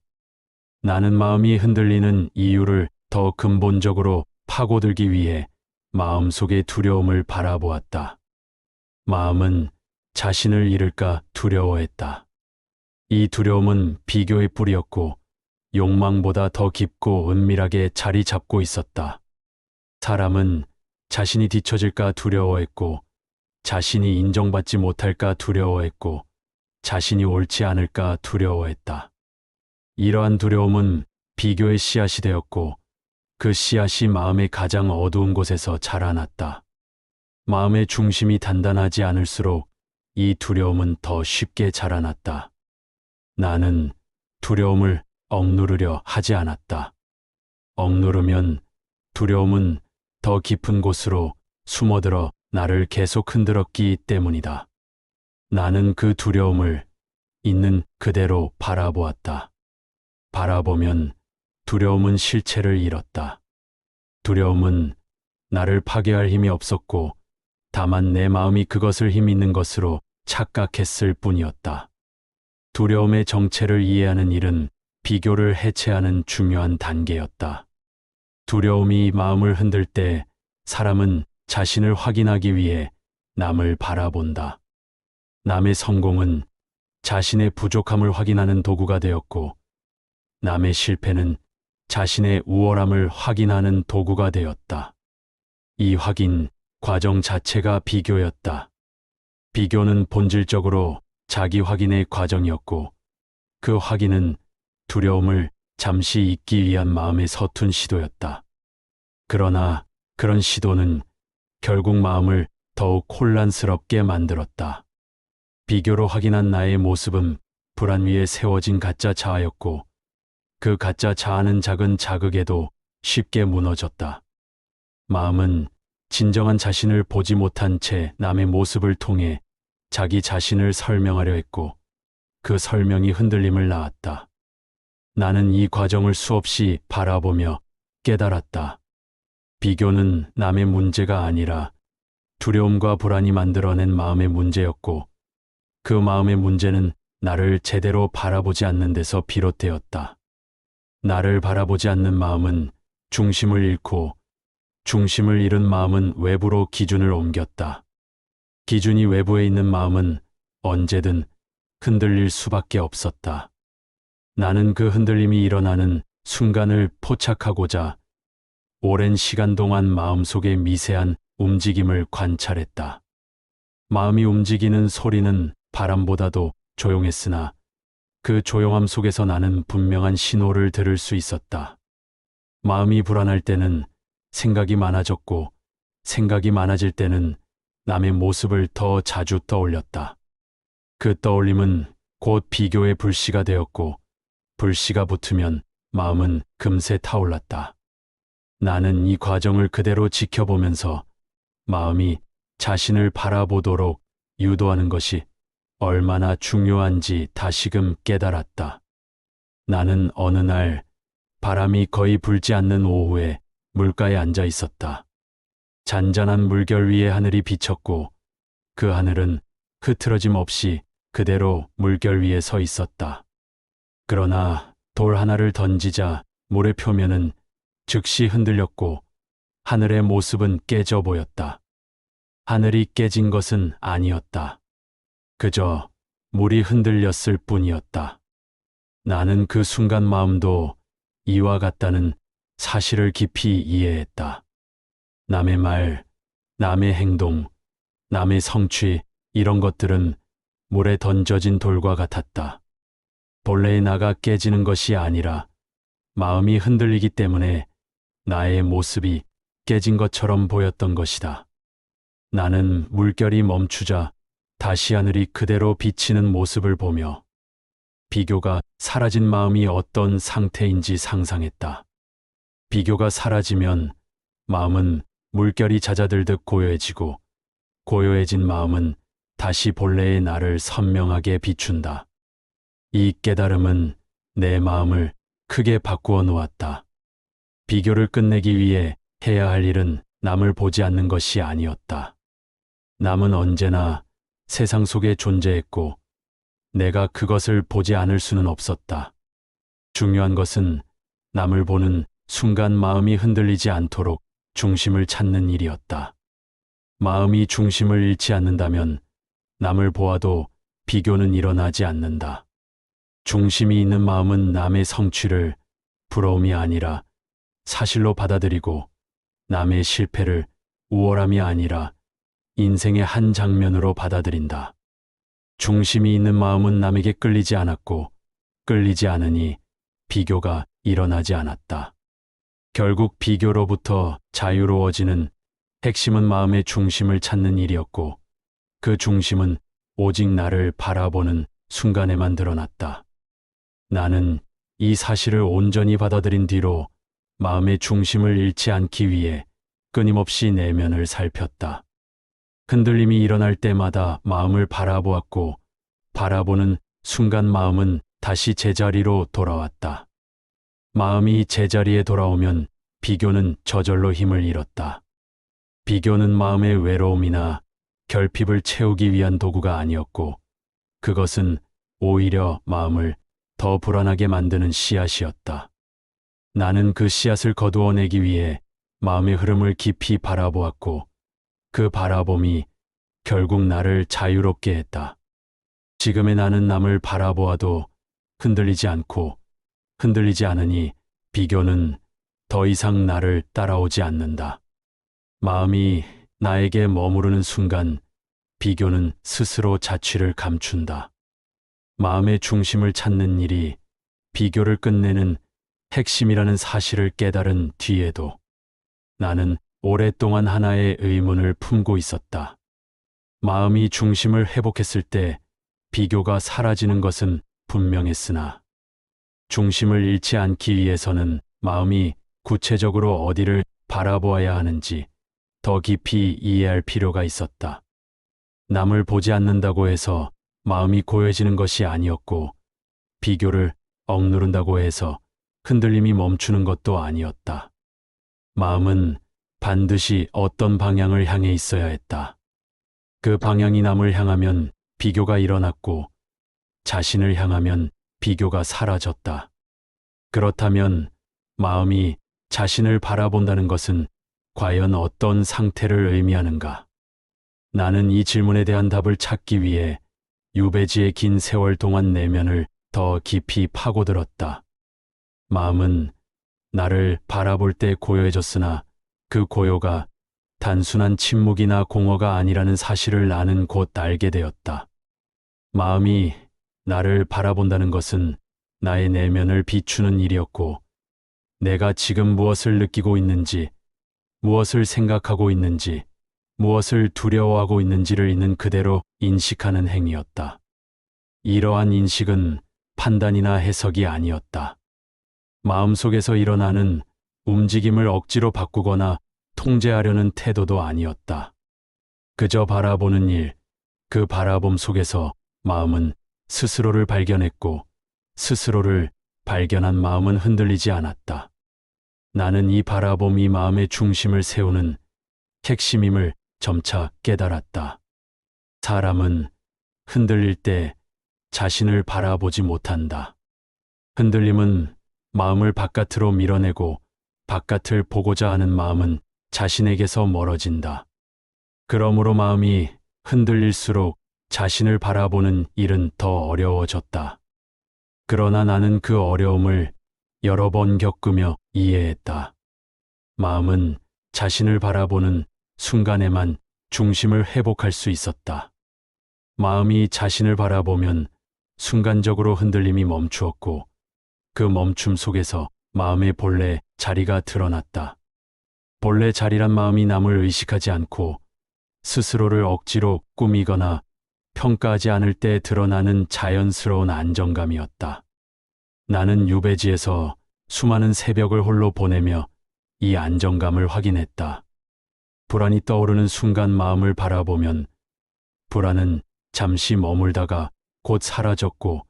나는 마음이 흔들리는 이유를 더 근본적으로 파고들기 위해 마음속의 두려움을 바라보았다. 마음은 자신을 잃을까 두려워했다. 이 두려움은 비교의 뿌리였고 욕망보다 더 깊고 은밀하게 자리 잡고 있었다. 사람은 자신이 뒤처질까 두려워했고 자신이 인정받지 못할까 두려워했고 자신이 옳지 않을까 두려워했다. 이러한 두려움은 비교의 씨앗이 되었고 그 씨앗이 마음의 가장 어두운 곳에서 자라났다. 마음의 중심이 단단하지 않을수록 이 두려움은 더 쉽게 자라났다. 나는 두려움을 억누르려 하지 않았다. 억누르면 두려움은 더 깊은 곳으로 숨어들어 나를 계속 흔들었기 때문이다. 나는 그 두려움을 있는 그대로 바라보았다. 바라보면 두려움은 실체를 잃었다. 두려움은 나를 파괴할 힘이 없었고 다만 내 마음이 그것을 힘 있는 것으로 착각했을 뿐이었다. 두려움의 정체를 이해하는 일은 비교를 해체하는 중요한 단계였다. 두려움이 마음을 흔들 때 사람은 자신을 확인하기 위해 남을 바라본다. 남의 성공은 자신의 부족함을 확인하는 도구가 되었고 남의 실패는 자신의 우월함을 확인하는 도구가 되었다. 이 확인 과정 자체가 비교였다. 비교는 본질적으로 자기 확인의 과정이었고 그 확인은 두려움을 잠시 잊기 위한 마음의 서툰 시도였다. 그러나 그런 시도는 결국 마음을 더욱 혼란스럽게 만들었다. 비교로 확인한 나의 모습은 불안 위에 세워진 가짜 자아였고 그 가짜 자아는 작은 자극에도 쉽게 무너졌다. 마음은 진정한 자신을 보지 못한 채 남의 모습을 통해 자기 자신을 설명하려 했고 그 설명이 흔들림을 낳았다. 나는 이 과정을 수없이 바라보며 깨달았다. 비교는 남의 문제가 아니라 두려움과 불안이 만들어낸 마음의 문제였고 그 마음의 문제는 나를 제대로 바라보지 않는 데서 비롯되었다. 나를 바라보지 않는 마음은 중심을 잃고 중심을 잃은 마음은 외부로 기준을 옮겼다. 기준이 외부에 있는 마음은 언제든 흔들릴 수밖에 없었다. 나는 그 흔들림이 일어나는 순간을 포착하고자 오랜 시간 동안 마음속의 미세한 움직임을 관찰했다. 마음이 움직이는 소리는 바람보다도 조용했으나 그 조용함 속에서 나는 분명한 신호를 들을 수 있었다. 마음이 불안할 때는 생각이 많아졌고, 생각이 많아질 때는 남의 모습을 더 자주 떠올렸다. 그 떠올림은 곧 비교의 불씨가 되었고, 불씨가 붙으면 마음은 금세 타올랐다. 나는 이 과정을 그대로 지켜보면서 마음이 자신을 바라보도록 유도하는 것이 얼마나 중요한지 다시금 깨달았다. 나는 어느 날 바람이 거의 불지 않는 오후에 물가에 앉아 있었다. 잔잔한 물결 위에 하늘이 비쳤고 그 하늘은 흐트러짐 없이 그대로 물결 위에 서 있었다. 그러나 돌 하나를 던지자 모래 표면은 즉시 흔들렸고 하늘의 모습은 깨져 보였다. 하늘이 깨진 것은 아니었다. 그저 물이 흔들렸을 뿐이었다. 나는 그 순간 마음도 이와 같다는 사실을 깊이 이해했다. 남의 말, 남의 행동, 남의 성취, 이런 것들은 물에 던져진 돌과 같았다. 본래의 나가 깨지는 것이 아니라 마음이 흔들리기 때문에 나의 모습이 깨진 것처럼 보였던 것이다. 나는 물결이 멈추자 다시 하늘이 그대로 비치는 모습을 보며 비교가 사라진 마음이 어떤 상태인지 상상했다. 비교가 사라지면 마음은 물결이 잦아들듯 고요해지고 고요해진 마음은 다시 본래의 나를 선명하게 비춘다. 이 깨달음은 내 마음을 크게 바꾸어 놓았다. 비교를 끝내기 위해 해야 할 일은 남을 보지 않는 것이 아니었다. 남은 언제나 세상 속에 존재했고 내가 그것을 보지 않을 수는 없었다. 중요한 것은 남을 보는 순간 마음이 흔들리지 않도록 중심을 찾는 일이었다. 마음이 중심을 잃지 않는다면 남을 보아도 비교는 일어나지 않는다. 중심이 있는 마음은 남의 성취를 부러움이 아니라 사실로 받아들이고 남의 실패를 우월함이 아니라 인생의 한 장면으로 받아들인다. 중심이 있는 마음은 남에게 끌리지 않았고 끌리지 않으니 비교가 일어나지 않았다. 결국 비교로부터 자유로워지는 핵심은 마음의 중심을 찾는 일이었고 그 중심은 오직 나를 바라보는 순간에만 드러났다. 나는 이 사실을 온전히 받아들인 뒤로 마음의 중심을 잃지 않기 위해 끊임없이 내면을 살폈다. 흔들림이 일어날 때마다 마음을 바라보았고 바라보는 순간 마음은 다시 제자리로 돌아왔다. 마음이 제자리에 돌아오면 비교는 저절로 힘을 잃었다. 비교는 마음의 외로움이나 결핍을 채우기 위한 도구가 아니었고 그것은 오히려 마음을 더 불안하게 만드는 씨앗이었다. 나는 그 씨앗을 거두어내기 위해 마음의 흐름을 깊이 바라보았고 그 바라봄이 결국 나를 자유롭게 했다. 지금의 나는 남을 바라보아도 흔들리지 않고 흔들리지 않으니 비교는 더 이상 나를 따라오지 않는다. 마음이 나에게 머무르는 순간 비교는 스스로 자취를 감춘다. 마음의 중심을 찾는 일이 비교를 끝내는 핵심이라는 사실을 깨달은 뒤에도 나는 오랫동안 하나의 의문을 품고 있었다. 마음이 중심을 회복했을 때 비교가 사라지는 것은 분명했으나 중심을 잃지 않기 위해서는 마음이 구체적으로 어디를 바라보아야 하는지 더 깊이 이해할 필요가 있었다. 남을 보지 않는다고 해서 마음이 고요해지는 것이 아니었고 비교를 억누른다고 해서 흔들림이 멈추는 것도 아니었다. 마음은 반드시 어떤 방향을 향해 있어야 했다. 그 방향이 남을 향하면 비교가 일어났고 자신을 향하면 비교가 사라졌다. 그렇다면 마음이 자신을 바라본다는 것은 과연 어떤 상태를 의미하는가? 나는 이 질문에 대한 답을 찾기 위해 유배지의 긴 세월 동안 내면을 더 깊이 파고들었다. 마음은 나를 바라볼 때 고요해졌으나 그 고요가 단순한 침묵이나 공허가 아니라는 사실을 나는 곧 알게 되었다. 마음이 나를 바라본다는 것은 나의 내면을 비추는 일이었고, 내가 지금 무엇을 느끼고 있는지, 무엇을 생각하고 있는지, 무엇을 두려워하고 있는지를 있는 그대로 인식하는 행위였다. 이러한 인식은 판단이나 해석이 아니었다. 마음속에서 일어나는 움직임을 억지로 바꾸거나 통제하려는 태도도 아니었다. 그저 바라보는 일, 그 바라봄 속에서 마음은 스스로를 발견했고, 스스로를 발견한 마음은 흔들리지 않았다. 나는 이 바라봄이 마음의 중심을 세우는 핵심임을 점차 깨달았다. 사람은 흔들릴 때 자신을 바라보지 못한다. 흔들림은 마음을 바깥으로 밀어내고, 바깥을 보고자 하는 마음은 자신에게서 멀어진다. 그러므로 마음이 흔들릴수록 자신을 바라보는 일은 더 어려워졌다. 그러나 나는 그 어려움을 여러 번 겪으며 이해했다. 마음은 자신을 바라보는 순간에만 중심을 회복할 수 있었다. 마음이 자신을 바라보면 순간적으로 흔들림이 멈추었고, 그 멈춤 속에서 마음의 본래 자리가 드러났다. 본래 자리란 마음이 남을 의식하지 않고 스스로를 억지로 꾸미거나 평가하지 않을 때 드러나는 자연스러운 안정감이었다. 나는 유배지에서 수많은 새벽을 홀로 보내며 이 안정감을 확인했다. 불안이 떠오르는 순간 마음을 바라보면 불안은 잠시 머물다가 곧 사라졌고,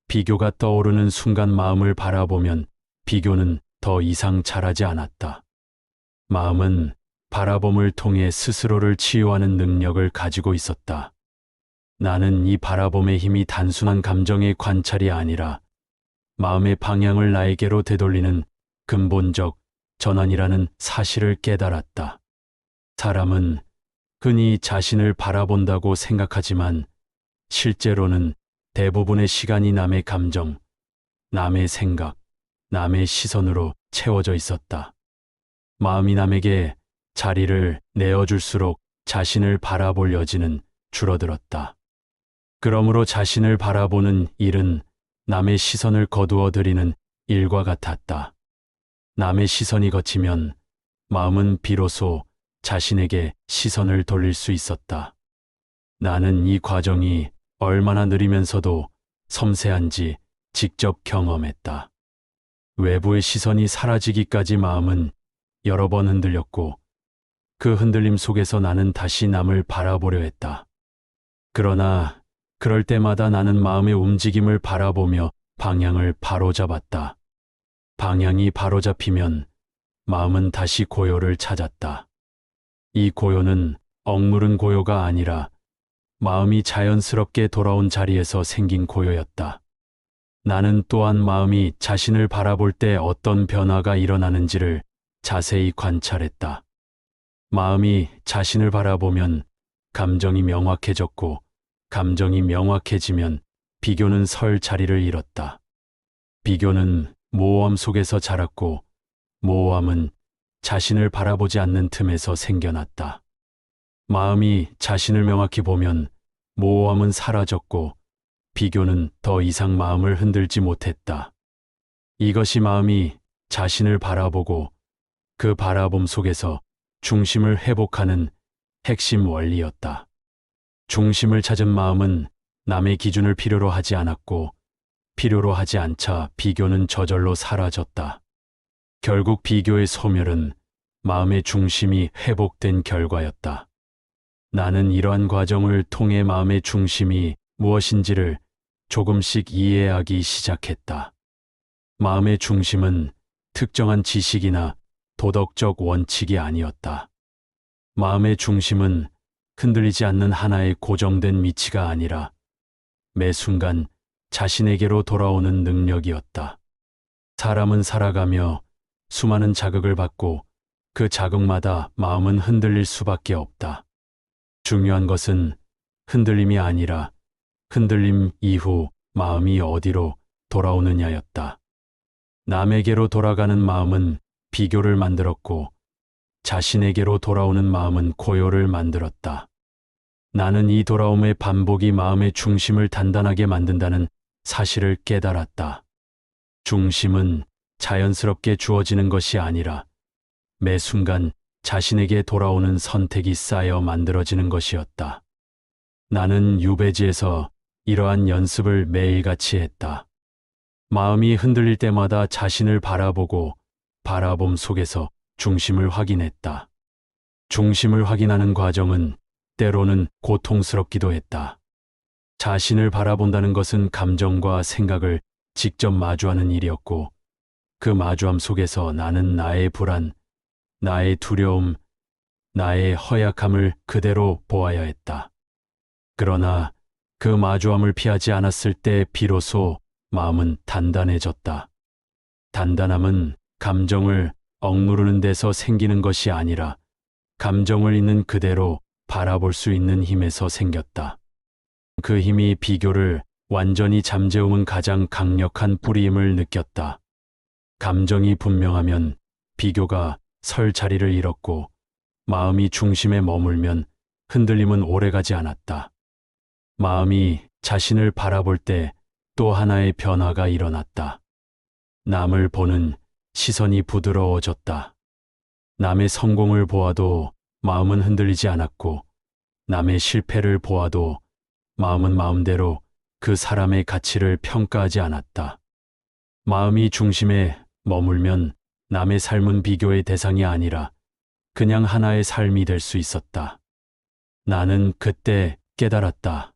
비교가 떠오르는 순간 마음을 바라보면 비교는 더 이상 자라지 않았다. 마음은 바라봄을 통해 스스로를 치유하는 능력을 가지고 있었다. 나는 이 바라봄의 힘이 단순한 감정의 관찰이 아니라 마음의 방향을 나에게로 되돌리는 근본적 전환이라는 사실을 깨달았다. 사람은 흔히 자신을 바라본다고 생각하지만 실제로는 대부분의 시간이 남의 감정, 남의 생각, 남의 시선으로 채워져 있었다. 마음이 남에게 자리를 내어줄수록 자신을 바라볼 여지는 줄어들었다. 그러므로 자신을 바라보는 일은 남의 시선을 거두어 들이는 일과 같았다. 남의 시선이 거치면 마음은 비로소 자신에게 시선을 돌릴 수 있었다. 나는 이 과정이 얼마나 느리면서도 섬세한지 직접 경험했다. 외부의 시선이 사라지기까지 마음은 여러 번 흔들렸고, 그 흔들림 속에서 나는 다시 남을 바라보려 했다. 그러나 그럴 때마다 나는 마음의 움직임을 바라보며 방향을 바로잡았다. 방향이 바로잡히면 마음은 다시 고요를 찾았다. 이 고요는 억누른 고요가 아니라 마음이 자연스럽게 돌아온 자리에서 생긴 고요였다. 나는 또한 마음이 자신을 바라볼 때 어떤 변화가 일어나는지를 자세히 관찰했다. 마음이 자신을 바라보면 감정이 명확해졌고, 감정이 명확해지면 비교는 설 자리를 잃었다. 비교는 모호함 속에서 자랐고, 모호함은 자신을 바라보지 않는 틈에서 생겨났다. 마음이 자신을 명확히 보면 모호함은 사라졌고, 비교는 더 이상 마음을 흔들지 못했다. 이것이 마음이 자신을 바라보고 그 바라봄 속에서 중심을 회복하는 핵심 원리였다. 중심을 찾은 마음은 남의 기준을 필요로 하지 않았고, 필요로 하지 않자 비교는 저절로 사라졌다. 결국 비교의 소멸은 마음의 중심이 회복된 결과였다. 나는 이러한 과정을 통해 마음의 중심이 무엇인지를 조금씩 이해하기 시작했다. 마음의 중심은 특정한 지식이나 도덕적 원칙이 아니었다. 마음의 중심은 흔들리지 않는 하나의 고정된 위치가 아니라 매 순간 자신에게로 돌아오는 능력이었다. 사람은 살아가며 수많은 자극을 받고 그 자극마다 마음은 흔들릴 수밖에 없다. 중요한 것은 흔들림이 아니라 흔들림 이후 마음이 어디로 돌아오느냐였다. 남에게로 돌아가는 마음은 비교를 만들었고, 자신에게로 돌아오는 마음은 고요를 만들었다. 나는 이 돌아옴의 반복이 마음의 중심을 단단하게 만든다는 사실을 깨달았다. 중심은 자연스럽게 주어지는 것이 아니라 매 순간 자신에게 돌아오는 선택이 쌓여 만들어지는 것이었다. 나는 유배지에서 이러한 연습을 매일같이 했다. 마음이 흔들릴 때마다 자신을 바라보고 바라봄 속에서 중심을 확인했다. 중심을 확인하는 과정은 때로는 고통스럽기도 했다. 자신을 바라본다는 것은 감정과 생각을 직접 마주하는 일이었고, 그 마주함 속에서 나는 나의 불안, 나의 두려움, 나의 허약함을 그대로 보아야 했다. 그러나 그 마주함을 피하지 않았을 때 비로소 마음은 단단해졌다. 단단함은 감정을 억누르는 데서 생기는 것이 아니라 감정을 있는 그대로 바라볼 수 있는 힘에서 생겼다. 그 힘이 비교를 완전히 잠재우는 가장 강력한 뿌리임을 느꼈다. 감정이 분명하면 비교가 설 자리를 잃었고, 마음이 중심에 머물면 흔들림은 오래가지 않았다. 마음이 자신을 바라볼 때 또 하나의 변화가 일어났다. 남을 보는 시선이 부드러워졌다. 남의 성공을 보아도 마음은 흔들리지 않았고, 남의 실패를 보아도 마음은 마음대로 그 사람의 가치를 평가하지 않았다. 마음이 중심에 머물면 남의 삶은 비교의 대상이 아니라 그냥 하나의 삶이 될 수 있었다. 나는 그때 깨달았다.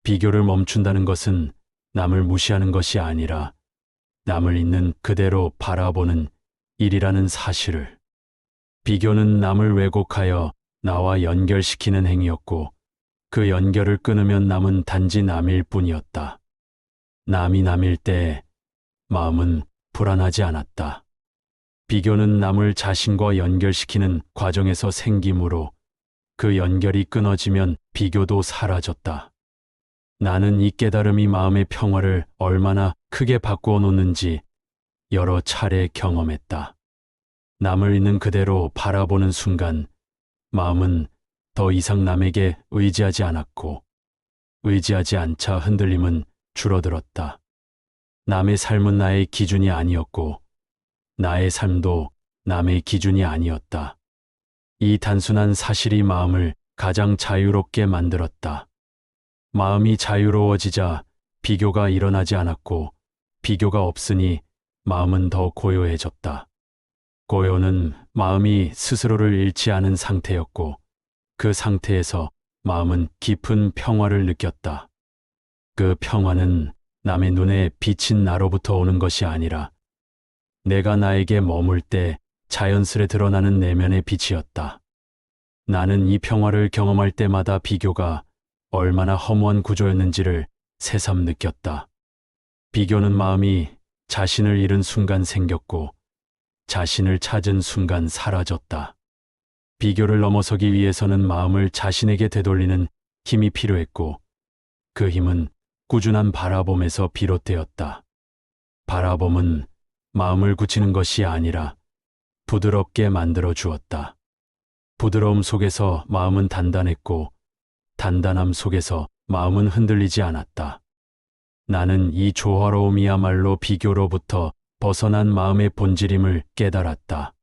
비교를 멈춘다는 것은 남을 무시하는 것이 아니라 남을 있는 그대로 바라보는 일이라는 사실을. 비교는 남을 왜곡하여 나와 연결시키는 행위였고, 그 연결을 끊으면 남은 단지 남일 뿐이었다. 남이 남일 때 마음은 불안하지 않았다. 비교는 남을 자신과 연결시키는 과정에서 생기므로 그 연결이 끊어지면 비교도 사라졌다. 나는 이 깨달음이 마음의 평화를 얼마나 크게 바꾸어 놓는지 여러 차례 경험했다. 남을 있는 그대로 바라보는 순간 마음은 더 이상 남에게 의지하지 않았고, 의지하지 않자 흔들림은 줄어들었다. 남의 삶은 나의 기준이 아니었고, 나의 삶도 남의 기준이 아니었다. 이 단순한 사실이 마음을 가장 자유롭게 만들었다. 마음이 자유로워지자 비교가 일어나지 않았고, 비교가 없으니 마음은 더 고요해졌다. 고요는 마음이 스스로를 잃지 않은 상태였고, 그 상태에서 마음은 깊은 평화를 느꼈다. 그 평화는 남의 눈에 비친 나로부터 오는 것이 아니라 내가 나에게 머물 때 자연스레 드러나는 내면의 빛이었다. 나는 이 평화를 경험할 때마다 비교가 얼마나 허무한 구조였는지를 새삼 느꼈다. 비교는 마음이 자신을 잃은 순간 생겼고, 자신을 찾은 순간 사라졌다. 비교를 넘어서기 위해서는 마음을 자신에게 되돌리는 힘이 필요했고, 그 힘은 꾸준한 바라봄에서 비롯되었다. 바라봄은 마음을 굳히는 것이 아니라 부드럽게 만들어 주었다. 부드러움 속에서 마음은 단단했고, 단단함 속에서 마음은 흔들리지 않았다. 나는 이 조화로움이야말로 비교로부터 벗어난 마음의 본질임을 깨달았다.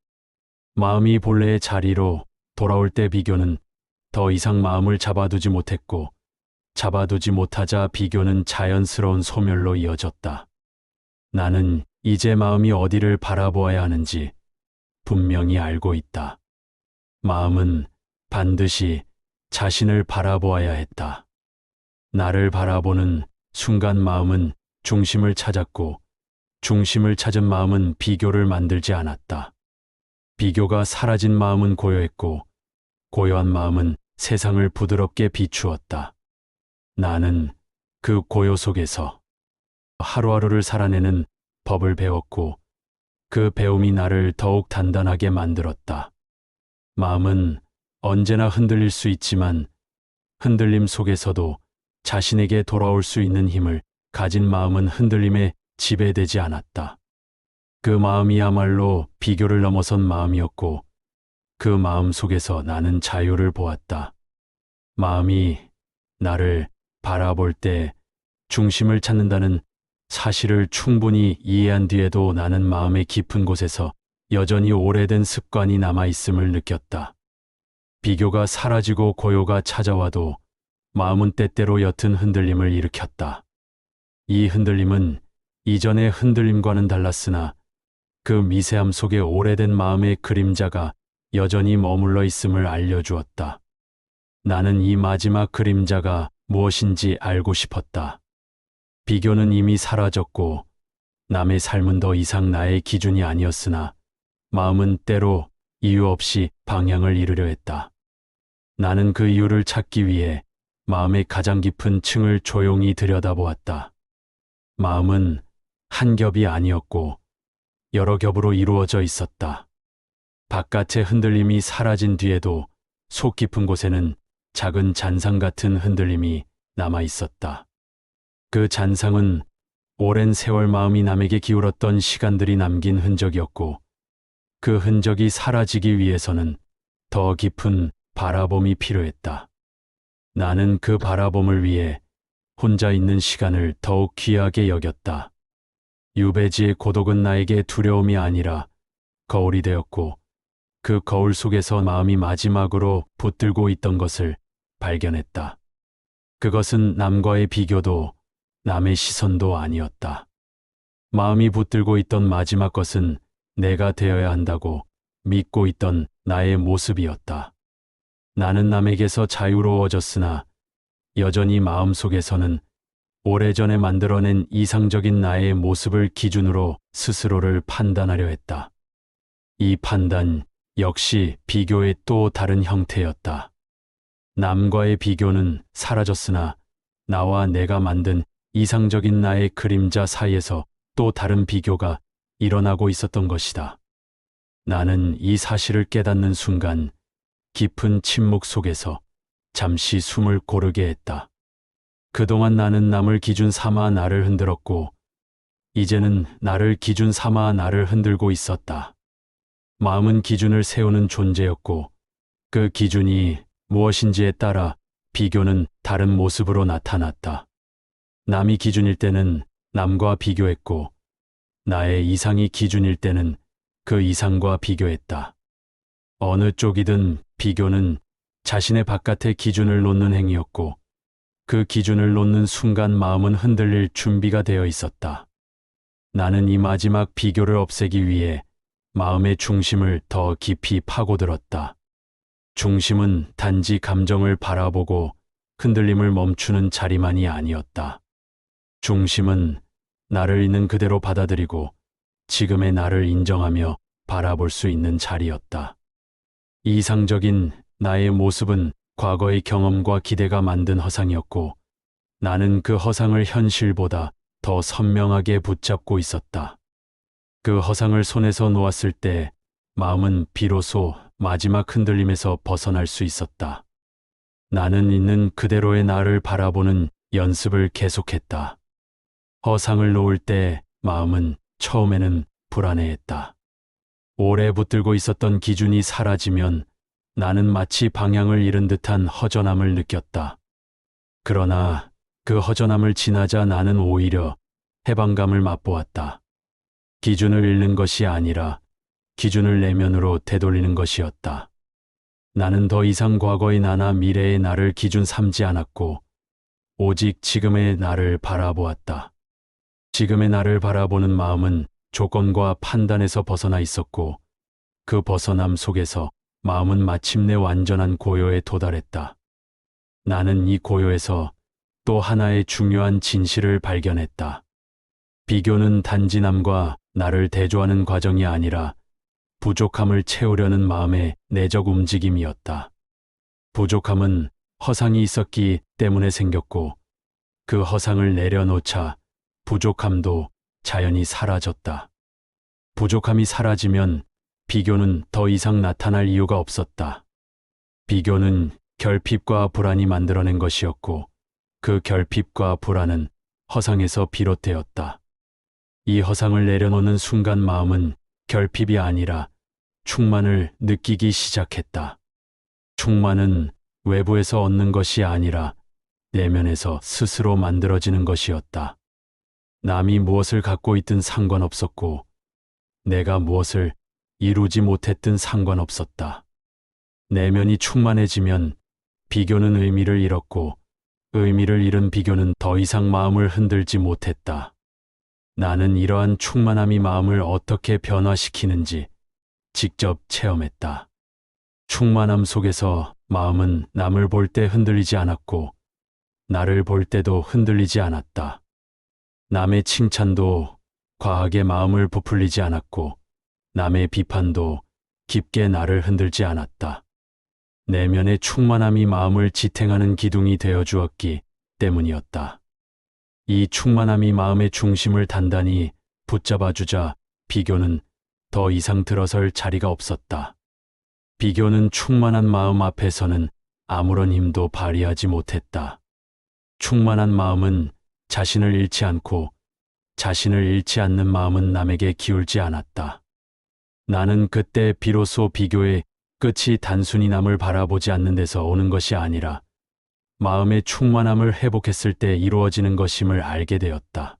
마음이 본래의 자리로 돌아올 때 비교는 더 이상 마음을 잡아두지 못했고, 잡아두지 못하자 비교는 자연스러운 소멸로 이어졌다. 나는 이제 마음이 어디를 바라보아야 하는지 분명히 알고 있다. 마음은 반드시 자신을 바라보아야 했다. 나를 바라보는 순간 마음은 중심을 찾았고, 중심을 찾은 마음은 비교를 만들지 않았다. 비교가 사라진 마음은 고요했고, 고요한 마음은 세상을 부드럽게 비추었다. 나는 그 고요 속에서 하루하루를 살아내는 법을 배웠고, 그 배움이 나를 더욱 단단하게 만들었다. 마음은 언제나 흔들릴 수 있지만, 흔들림 속에서도 자신에게 돌아올 수 있는 힘을 가진 마음은 흔들림에 지배되지 않았다. 그 마음이야말로 비교를 넘어선 마음이었고, 그 마음 속에서 나는 자유를 보았다. 마음이 나를 바라볼 때 중심을 찾는다는 사실을 충분히 이해한 뒤에도 나는 마음의 깊은 곳에서 여전히 오래된 습관이 남아있음을 느꼈다. 비교가 사라지고 고요가 찾아와도 마음은 때때로 옅은 흔들림을 일으켰다. 이 흔들림은 이전의 흔들림과는 달랐으나 그 미세함 속에 오래된 마음의 그림자가 여전히 머물러 있음을 알려주었다. 나는 이 마지막 그림자가 무엇인지 알고 싶었다. 비교는 이미 사라졌고 남의 삶은 더 이상 나의 기준이 아니었으나 마음은 때로 이유 없이 방향을 잃으려 했다. 나는 그 이유를 찾기 위해 마음의 가장 깊은 층을 조용히 들여다보았다. 마음은 한 겹이 아니었고 여러 겹으로 이루어져 있었다. 바깥의 흔들림이 사라진 뒤에도 속 깊은 곳에는 작은 잔상 같은 흔들림이 남아 있었다. 그 잔상은 오랜 세월 마음이 남에게 기울었던 시간들이 남긴 흔적이었고 그 흔적이 사라지기 위해서는 더 깊은 바라봄이 필요했다. 나는 그 바라봄을 위해 혼자 있는 시간을 더욱 귀하게 여겼다. 유배지의 고독은 나에게 두려움이 아니라 거울이 되었고 그 거울 속에서 마음이 마지막으로 붙들고 있던 것을 발견했다. 그것은 남과의 비교도 남의 시선도 아니었다. 마음이 붙들고 있던 마지막 것은 내가 되어야 한다고 믿고 있던 나의 모습이었다. 나는 남에게서 자유로워졌으나 여전히 마음속에서는 오래전에 만들어낸 이상적인 나의 모습을 기준으로 스스로를 판단하려 했다. 이 판단 역시 비교의 또 다른 형태였다. 남과의 비교는 사라졌으나 나와 내가 만든 이상적인 나의 그림자 사이에서 또 다른 비교가 일어나고 있었던 것이다. 나는 이 사실을 깨닫는 순간 깊은 침묵 속에서 잠시 숨을 고르게 했다. 그동안 나는 남을 기준 삼아 나를 흔들었고 이제는 나를 기준 삼아 나를 흔들고 있었다. 마음은 기준을 세우는 존재였고 그 기준이 무엇인지에 따라 비교는 다른 모습으로 나타났다. 남이 기준일 때는 남과 비교했고 나의 이상이 기준일 때는 그 이상과 비교했다. 어느 쪽이든 비교는 자신의 바깥의 기준을 놓는 행위였고 그 기준을 놓는 순간 마음은 흔들릴 준비가 되어 있었다. 나는 이 마지막 비교를 없애기 위해 마음의 중심을 더 깊이 파고들었다. 중심은 단지 감정을 바라보고 흔들림을 멈추는 자리만이 아니었다. 중심은 나를 있는 그대로 받아들이고 지금의 나를 인정하며 바라볼 수 있는 자리였다. 이상적인 나의 모습은 과거의 경험과 기대가 만든 허상이었고 나는 그 허상을 현실보다 더 선명하게 붙잡고 있었다. 그 허상을 손에서 놓았을 때 마음은 비로소 마지막 흔들림에서 벗어날 수 있었다. 나는 있는 그대로의 나를 바라보는 연습을 계속했다. 허상을 놓을 때 마음은 처음에는 불안해했다. 오래 붙들고 있었던 기준이 사라지면 나는 마치 방향을 잃은 듯한 허전함을 느꼈다. 그러나 그 허전함을 지나자 나는 오히려 해방감을 맛보았다. 기준을 잃는 것이 아니라 기준을 내면으로 되돌리는 것이었다. 나는 더 이상 과거의 나나 미래의 나를 기준 삼지 않았고 오직 지금의 나를 바라보았다. 지금의 나를 바라보는 마음은 조건과 판단에서 벗어나 있었고 그 벗어남 속에서 마음은 마침내 완전한 고요에 도달했다. 나는 이 고요에서 또 하나의 중요한 진실을 발견했다. 비교는 단지 남과 나를 대조하는 과정이 아니라 부족함을 채우려는 마음의 내적 움직임이었다. 부족함은 허상이 있었기 때문에 생겼고 그 허상을 내려놓자 부족함도 자연히 사라졌다. 부족함이 사라지면 비교는 더 이상 나타날 이유가 없었다. 비교는 결핍과 불안이 만들어낸 것이었고 그 결핍과 불안은 허상에서 비롯되었다. 이 허상을 내려놓는 순간 마음은 결핍이 아니라 충만을 느끼기 시작했다. 충만은 외부에서 얻는 것이 아니라 내면에서 스스로 만들어지는 것이었다. 남이 무엇을 갖고 있든 상관없었고, 내가 무엇을 이루지 못했든 상관없었다. 내면이 충만해지면 비교는 의미를 잃었고, 의미를 잃은 비교는 더 이상 마음을 흔들지 못했다. 나는 이러한 충만함이 마음을 어떻게 변화시키는지 직접 체험했다. 충만함 속에서 마음은 남을 볼 때 흔들리지 않았고, 나를 볼 때도 흔들리지 않았다. 남의 칭찬도 과하게 마음을 부풀리지 않았고, 남의 비판도 깊게 나를 흔들지 않았다. 내면의 충만함이 마음을 지탱하는 기둥이 되어 주었기 때문이었다. 이 충만함이 마음의 중심을 단단히 붙잡아 주자 비교는 더 이상 들어설 자리가 없었다. 비교는 충만한 마음 앞에서는 아무런 힘도 발휘하지 못했다. 충만한 마음은 자신을 잃지 않고, 자신을 잃지 않는 마음은 남에게 기울지 않았다. 나는 그때 비로소 비교의 끝이 단순히 남을 바라보지 않는 데서 오는 것이 아니라 마음의 충만함을 회복했을 때 이루어지는 것임을 알게 되었다.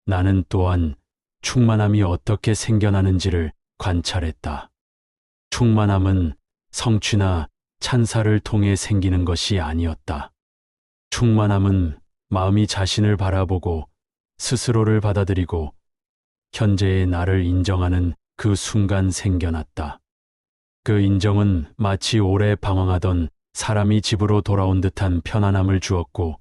나는 또한 충만함이 어떻게 생겨나는지를 관찰했다. 충만함은 성취나 찬사를 통해 생기는 것이 아니었다. 충만함은 마음이 자신을 바라보고 스스로를 받아들이고 현재의 나를 인정하는 그 순간 생겨났다. 그 인정은 마치 오래 방황하던 사람이 집으로 돌아온 듯한 편안함을 주었고,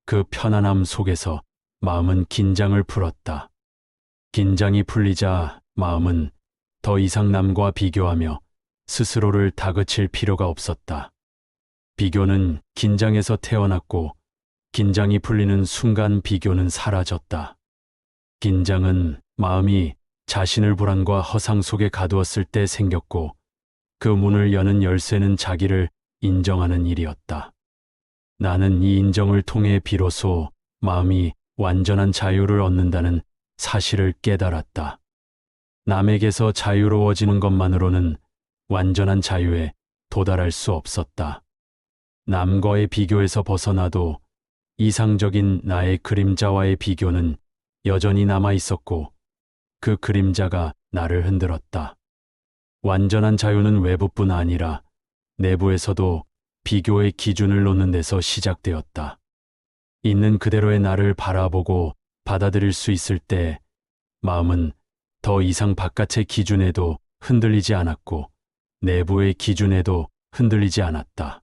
그 편안함 속에서 마음은 긴장을 풀었다. 긴장이 풀리자 마음은 더 이상 남과 비교하며 스스로를 다그칠 필요가 없었다. 비교는 긴장에서 태어났고, 긴장이 풀리는 순간 비교는 사라졌다. 긴장은 마음이 자신을 불안과 허상 속에 가두었을 때 생겼고, 그 문을 여는 열쇠는 자기를 인정하는 일이었다. 나는 이 인정을 통해 비로소 마음이 완전한 자유를 얻는다는 사실을 깨달았다. 남에게서 자유로워지는 것만으로는 완전한 자유에 도달할 수 없었다. 남과의 비교에서 벗어나도 이상적인 나의 그림자와의 비교는 여전히 남아 있었고, 그 그림자가 나를 흔들었다. 완전한 자유는 외부뿐 아니라 내부에서도 비교의 기준을 놓는 데서 시작되었다. 있는 그대로의 나를 바라보고 받아들일 수 있을 때 마음은 더 이상 바깥의 기준에도 흔들리지 않았고, 내부의 기준에도 흔들리지 않았다.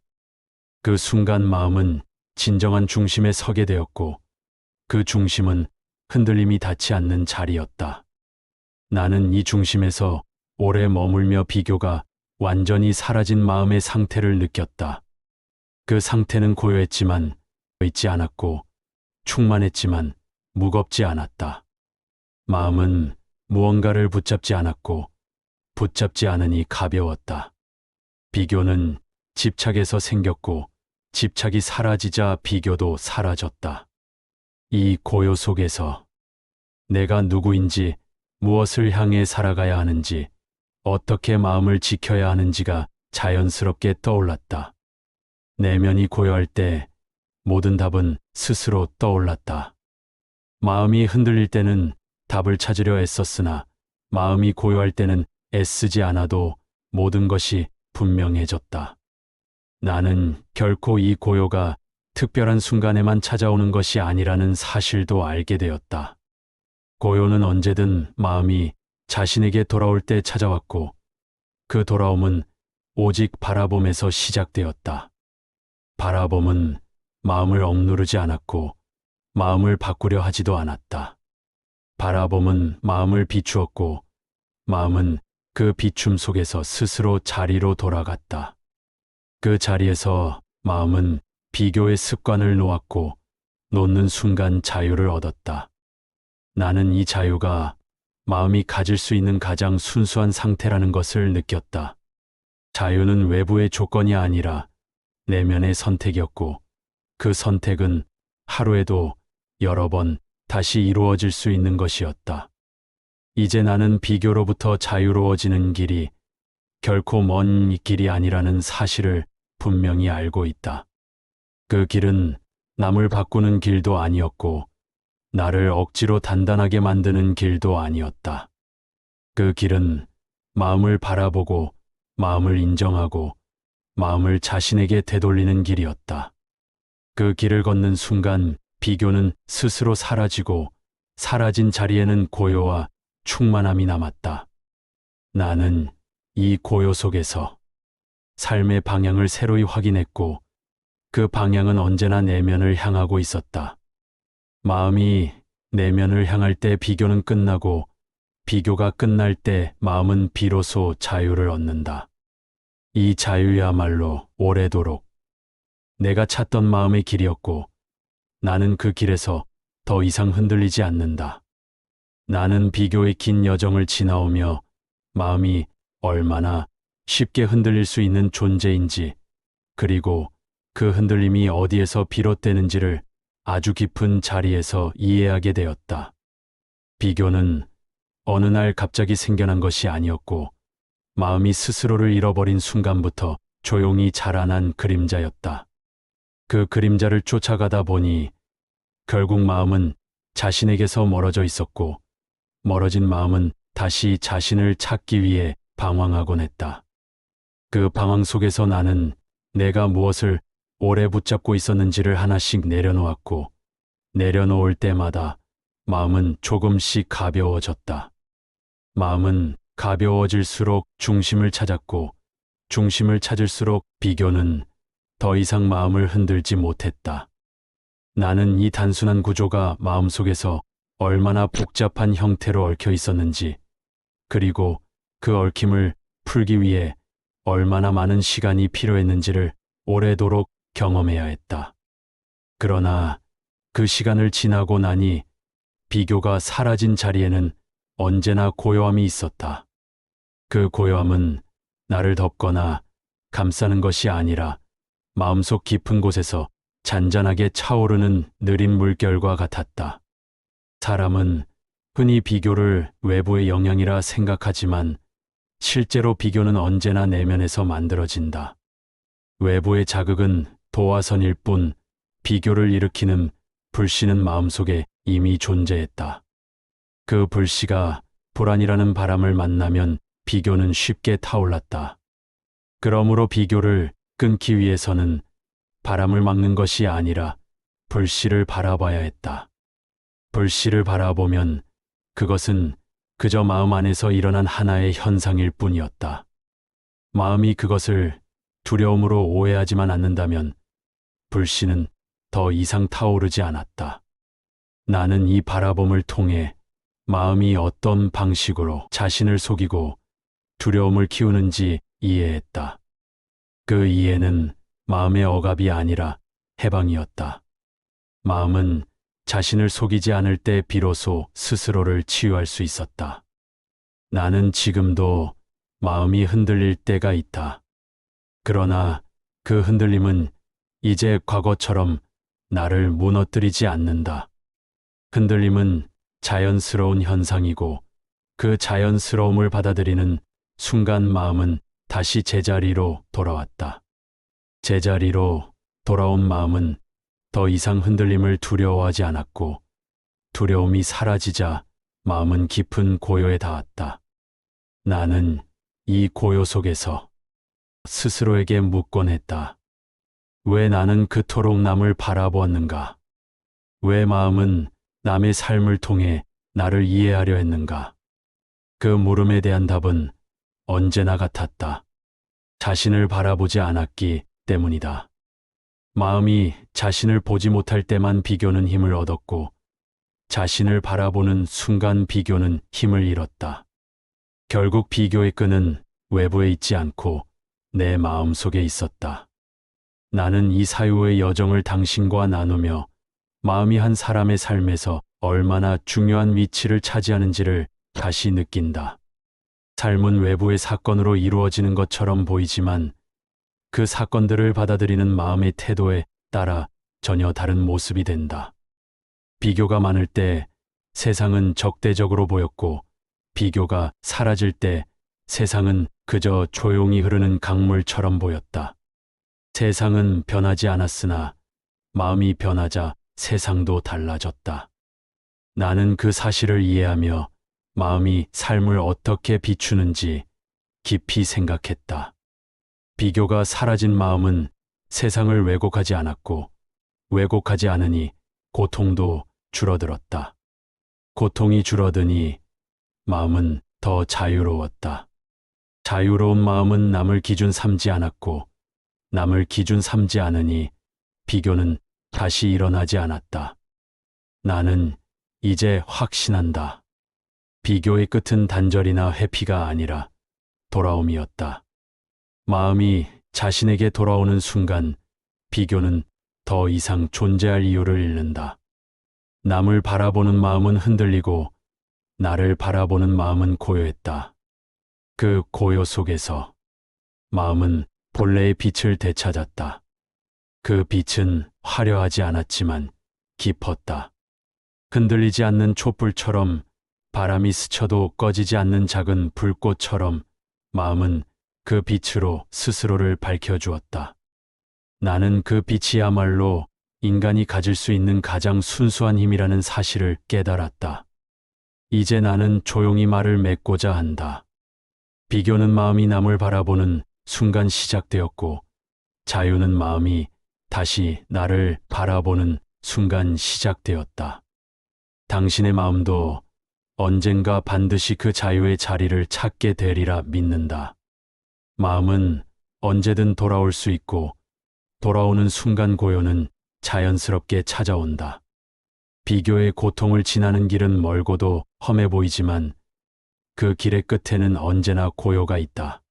그 순간 마음은 진정한 중심에 서게 되었고, 그 중심은 흔들림이 닿지 않는 자리였다. 나는 이 중심에서 오래 머물며 비교가 완전히 사라진 마음의 상태를 느꼈다. 그 상태는 고요했지만 있지 않았고, 충만했지만 무겁지 않았다. 마음은 무언가를 붙잡지 않았고, 붙잡지 않으니 가벼웠다. 비교는 집착에서 생겼고, 집착이 사라지자 비교도 사라졌다. 이 고요 속에서 내가 누구인지, 무엇을 향해 살아가야 하는지, 어떻게 마음을 지켜야 하는지가 자연스럽게 떠올랐다. 내면이 고요할 때 모든 답은 스스로 떠올랐다. 마음이 흔들릴 때는 답을 찾으려 애썼으나, 마음이 고요할 때는 애쓰지 않아도 모든 것이 분명해졌다. 나는 결코 이 고요가 특별한 순간에만 찾아오는 것이 아니라는 사실도 알게 되었다. 고요는 언제든 마음이 자신에게 돌아올 때 찾아왔고, 그 돌아옴은 오직 바라봄에서 시작되었다. 바라봄은 마음을 억누르지 않았고, 마음을 바꾸려 하지도 않았다. 바라봄은 마음을 비추었고, 마음은 그 비춤 속에서 스스로 자리로 돌아갔다. 그 자리에서 마음은 비교의 습관을 놓았고, 놓는 순간 자유를 얻었다. 나는 이 자유가 마음이 가질 수 있는 가장 순수한 상태라는 것을 느꼈다. 자유는 외부의 조건이 아니라 내면의 선택이었고, 그 선택은 하루에도 여러 번 다시 이루어질 수 있는 것이었다. 이제 나는 비교로부터 자유로워지는 길이 결코 먼 길이 아니라는 사실을 분명히 알고 있다. 그 길은 남을 바꾸는 길도 아니었고, 나를 억지로 단단하게 만드는 길도 아니었다. 그 길은 마음을 바라보고, 마음을 인정하고, 마음을 자신에게 되돌리는 길이었다. 그 길을 걷는 순간 비교는 스스로 사라지고, 사라진 자리에는 고요와 충만함이 남았다. 나는 이 고요 속에서 삶의 방향을 새로이 확인했고, 그 방향은 언제나 내면을 향하고 있었다. 마음이 내면을 향할 때 비교는 끝나고, 비교가 끝날 때 마음은 비로소 자유를 얻는다. 이 자유야말로 오래도록 내가 찾던 마음의 길이었고, 나는 그 길에서 더 이상 흔들리지 않는다. 나는 비교의 긴 여정을 지나오며 마음이 얼마나 쉽게 흔들릴 수 있는 존재인지, 그리고 그 흔들림이 어디에서 비롯되는지를 아주 깊은 자리에서 이해하게 되었다. 비교는 어느 날 갑자기 생겨난 것이 아니었고, 마음이 스스로를 잃어버린 순간부터 조용히 자라난 그림자였다. 그 그림자를 쫓아가다 보니 결국 마음은 자신에게서 멀어져 있었고, 멀어진 마음은 다시 자신을 찾기 위해 방황하곤 했다. 그 방황 속에서 나는 내가 무엇을 오래 붙잡고 있었는지를 하나씩 내려놓았고, 내려놓을 때마다 마음은 조금씩 가벼워졌다. 마음은 가벼워질수록 중심을 찾았고, 중심을 찾을수록 비교는 더 이상 마음을 흔들지 못했다. 나는 이 단순한 구조가 마음속에서 얼마나 복잡한 형태로 얽혀 있었는지, 그리고 그 얽힘을 풀기 위해 얼마나 많은 시간이 필요했는지를 오래도록 경험해야 했다. 그러나 그 시간을 지나고 나니 비교가 사라진 자리에는 언제나 고요함이 있었다. 그 고요함은 나를 덮거나 감싸는 것이 아니라 마음속 깊은 곳에서 잔잔하게 차오르는 느린 물결과 같았다. 사람은 흔히 비교를 외부의 영향이라 생각하지만, 실제로 비교는 언제나 내면에서 만들어진다. 외부의 자극은 도화선일 뿐, 비교를 일으키는 불씨는 마음속에 이미 존재했다. 그 불씨가 불안이라는 바람을 만나면 비교는 쉽게 타올랐다. 그러므로 비교를 끊기 위해서는 바람을 막는 것이 아니라 불씨를 바라봐야 했다. 불씨를 바라보면 그것은 그저 마음 안에서 일어난 하나의 현상일 뿐이었다. 마음이 그것을 두려움으로 오해하지만 않는다면 불씨는 더 이상 타오르지 않았다. 나는 이 바라봄을 통해 마음이 어떤 방식으로 자신을 속이고 두려움을 키우는지 이해했다. 그 이해는 마음의 억압이 아니라 해방이었다. 마음은 자신을 속이지 않을 때 비로소 스스로를 치유할 수 있었다. 나는 지금도 마음이 흔들릴 때가 있다. 그러나 그 흔들림은 이제 과거처럼 나를 무너뜨리지 않는다. 흔들림은 자연스러운 현상이고, 그 자연스러움을 받아들이는 순간 마음은 다시 제자리로 돌아왔다. 제자리로 돌아온 마음은 더 이상 흔들림을 두려워하지 않았고, 두려움이 사라지자 마음은 깊은 고요에 닿았다. 나는 이 고요 속에서 스스로에게 묻곤 했다. 왜 나는 그토록 남을 바라보았는가? 왜 마음은 남의 삶을 통해 나를 이해하려 했는가? 그 물음에 대한 답은 언제나 같았다. 자신을 바라보지 않았기 때문이다. 마음이 자신을 보지 못할 때만 비교는 힘을 얻었고, 자신을 바라보는 순간 비교는 힘을 잃었다. 결국 비교의 끈은 외부에 있지 않고 내 마음 속에 있었다. 나는 이 사유의 여정을 당신과 나누며 마음이 한 사람의 삶에서 얼마나 중요한 위치를 차지하는지를 다시 느낀다. 삶은 외부의 사건으로 이루어지는 것처럼 보이지만, 그 사건들을 받아들이는 마음의 태도에 따라 전혀 다른 모습이 된다. 비교가 많을 때 세상은 적대적으로 보였고, 비교가 사라질 때 세상은 그저 조용히 흐르는 강물처럼 보였다. 세상은 변하지 않았으나 마음이 변하자 세상도 달라졌다. 나는 그 사실을 이해하며 마음이 삶을 어떻게 비추는지 깊이 생각했다. 비교가 사라진 마음은 세상을 왜곡하지 않았고, 왜곡하지 않으니 고통도 줄어들었다. 고통이 줄어드니 마음은 더 자유로웠다. 자유로운 마음은 남을 기준 삼지 않았고, 남을 기준 삼지 않으니 비교는 다시 일어나지 않았다. 나는 이제 확신한다. 비교의 끝은 단절이나 회피가 아니라 돌아옴이었다. 마음이 자신에게 돌아오는 순간 비교는 더 이상 존재할 이유를 잃는다. 남을 바라보는 마음은 흔들리고 나를 바라보는 마음은 고요했다. 그 고요 속에서 마음은 본래의 빛을 되찾았다. 그 빛은 화려하지 않았지만 깊었다. 흔들리지 않는 촛불처럼, 바람이 스쳐도 꺼지지 않는 작은 불꽃처럼 마음은 그 빛으로 스스로를 밝혀주었다. 나는 그 빛이야말로 인간이 가질 수 있는 가장 순수한 힘이라는 사실을 깨달았다. 이제 나는 조용히 말을 맺고자 한다. 비교는 마음이 남을 바라보는 순간 시작되었고, 자유는 마음이 다시 나를 바라보는 순간 시작되었다. 당신의 마음도 언젠가 반드시 그 자유의 자리를 찾게 되리라 믿는다. 마음은 언제든 돌아올 수 있고, 돌아오는 순간 고요는 자연스럽게 찾아온다. 비교의 고통을 지나는 길은 멀고도 험해 보이지만 그 길의 끝에는 언제나 고요가 있다.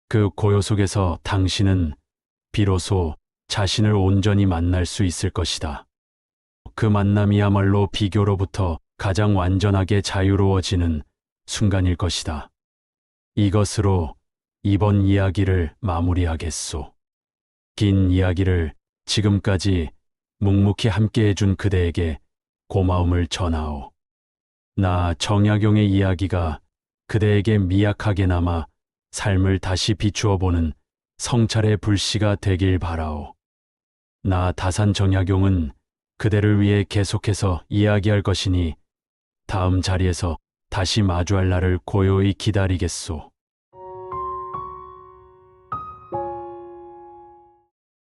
그 고요 속에서 당신은 비로소 자신을 온전히 만날 수 있을 것이다. 그 만남이야말로 비교로부터 가장 완전하게 자유로워지는 순간일 것이다. 이것으로 이번 이야기를 마무리하겠소. 긴 이야기를 지금까지 묵묵히 함께 해준 그대에게 고마움을 전하오. 나 정약용의 이야기가 그대에게 미약하게나마 삶을 다시 비추어 보는 성찰의 불씨가 되길 바라오. 나 다산 정약용은 그대를 위해 계속해서 이야기할 것이니 다음 자리에서 다시 마주할 날을 고요히 기다리겠소.